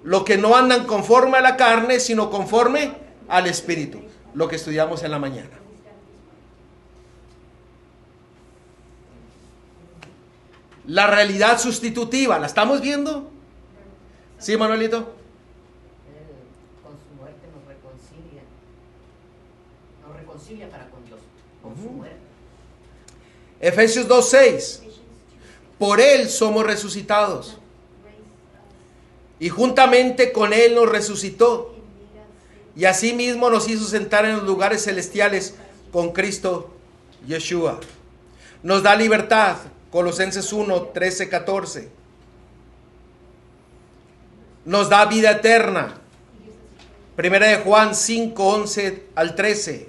lo que no andan conforme a la carne, sino conforme al Espíritu. Lo que estudiamos en la mañana. La realidad sustitutiva, ¿la estamos viendo? ¿Sí, Manuelito? Con su muerte nos reconcilia para con Dios, con su muerte. Efesios 2:6. Por Él somos resucitados. Y juntamente con Él nos resucitó. Y asimismo nos hizo sentar en los lugares celestiales con Cristo Yeshua. Nos da libertad. Colosenses 1:13-14. Nos da vida eterna. Primera de Juan 5:11-13.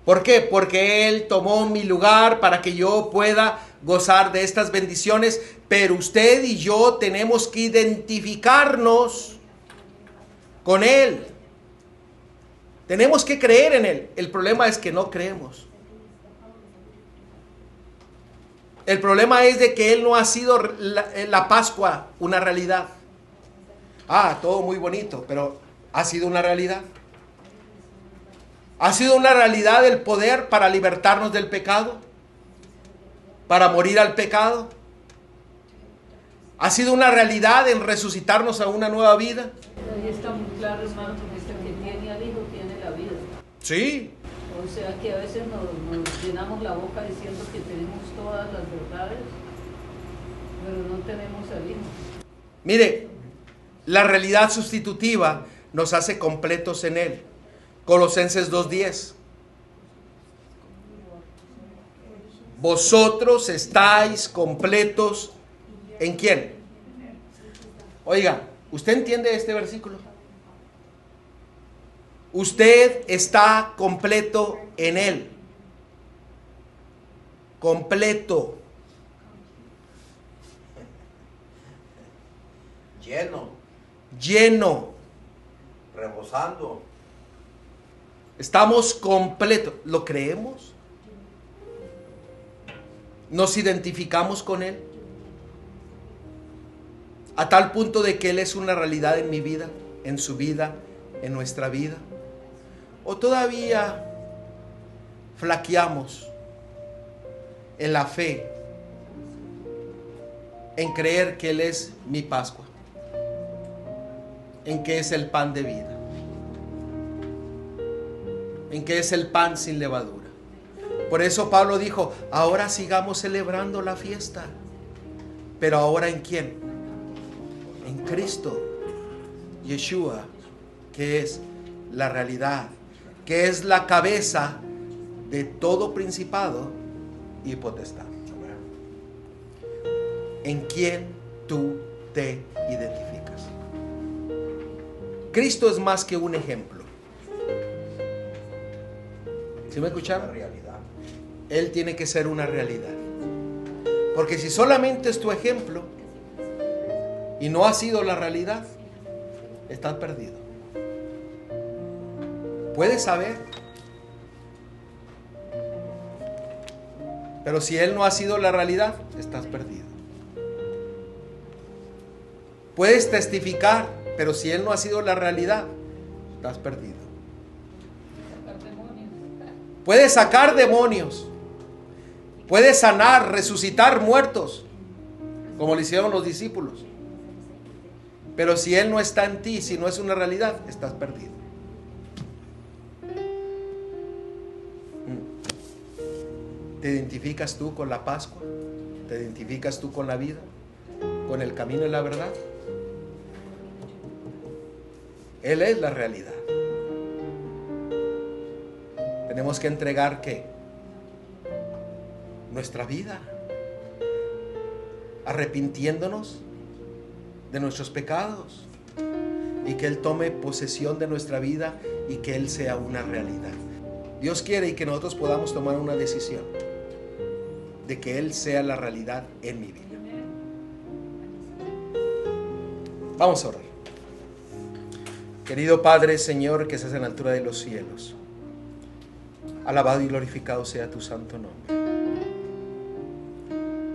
¿Por qué? Porque Él tomó mi lugar para que yo pueda gozar de estas bendiciones, pero usted y yo tenemos que identificarnos con Él. Tenemos que creer en Él. El problema es que no creemos. El problema es de que Él no ha sido la Pascua una realidad. Todo muy bonito, pero ¿ha sido una realidad? ¿Ha sido una realidad el poder para libertarnos del pecado? ¿Para morir al pecado? ¿Ha sido una realidad en resucitarnos a una nueva vida? Ahí está muy claro, hermano, porque este que tiene al Hijo tiene la vida. Sí. O sea que a veces nos llenamos la boca diciendo que tenemos todas las verdades, pero no tenemos al Hijo. Mire, la realidad sustitutiva nos hace completos en Él. Colosenses 2:10. Vosotros estáis completos ¿en quién? Oiga, ¿usted entiende este versículo? Usted está completo en Él. Completo. Lleno. Rebosando. Estamos completos. ¿Lo creemos? ¿Nos identificamos con Él? A tal punto de que Él es una realidad en mi vida, en su vida, en nuestra vida. ¿O todavía flaqueamos en la fe, en creer que Él es mi Pascua, en que es el pan de vida, en que es el pan sin levadura? Por eso Pablo dijo, ahora sigamos celebrando la fiesta. Pero ahora ¿en quién? En Cristo, Yeshua, que es la realidad, que es la cabeza de todo principado y potestad. ¿En quién tú te identificas? Cristo es más que un ejemplo. ¿Sí me escucharon? Él tiene que ser una realidad. Porque si solamente es tu ejemplo, y no ha sido la realidad, estás perdido. Puedes saber, pero si Él no ha sido la realidad, estás perdido. Puedes testificar, pero si Él no ha sido la realidad, estás perdido. Puedes sacar demonios, puedes sanar, resucitar muertos, como lo hicieron los discípulos. Pero si Él no está en ti, si no es una realidad, estás perdido. ¿Te identificas tú con la Pascua? ¿Te identificas tú con la vida? ¿Con el camino y la verdad? Él es la realidad. Tenemos que entregar ¿qué? Nuestra vida, arrepintiéndonos de nuestros pecados, y que Él tome posesión de nuestra vida y que Él sea una realidad. Dios quiere y que nosotros podamos tomar una decisión de que Él sea la realidad en mi vida. Vamos a orar. Querido Padre, Señor, que estás en la altura de los cielos, alabado y glorificado sea tu santo nombre.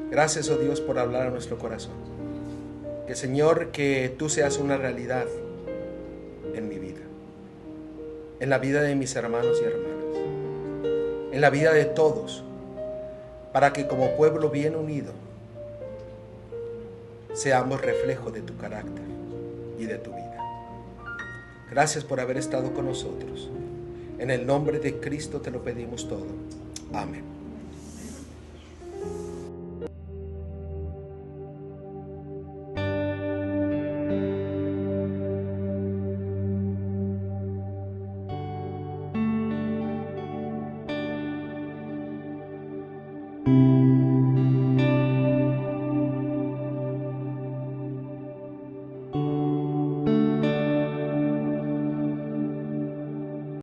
Gracias, oh Dios, por hablar a nuestro corazón. Que, Señor, que tú seas una realidad en mi vida, en la vida de mis hermanos y hermanas, en la vida de todos, para que como pueblo bien unido seamos reflejo de tu carácter y de tu vida. Gracias por haber estado con nosotros. En el nombre de Cristo te lo pedimos todo. Amén.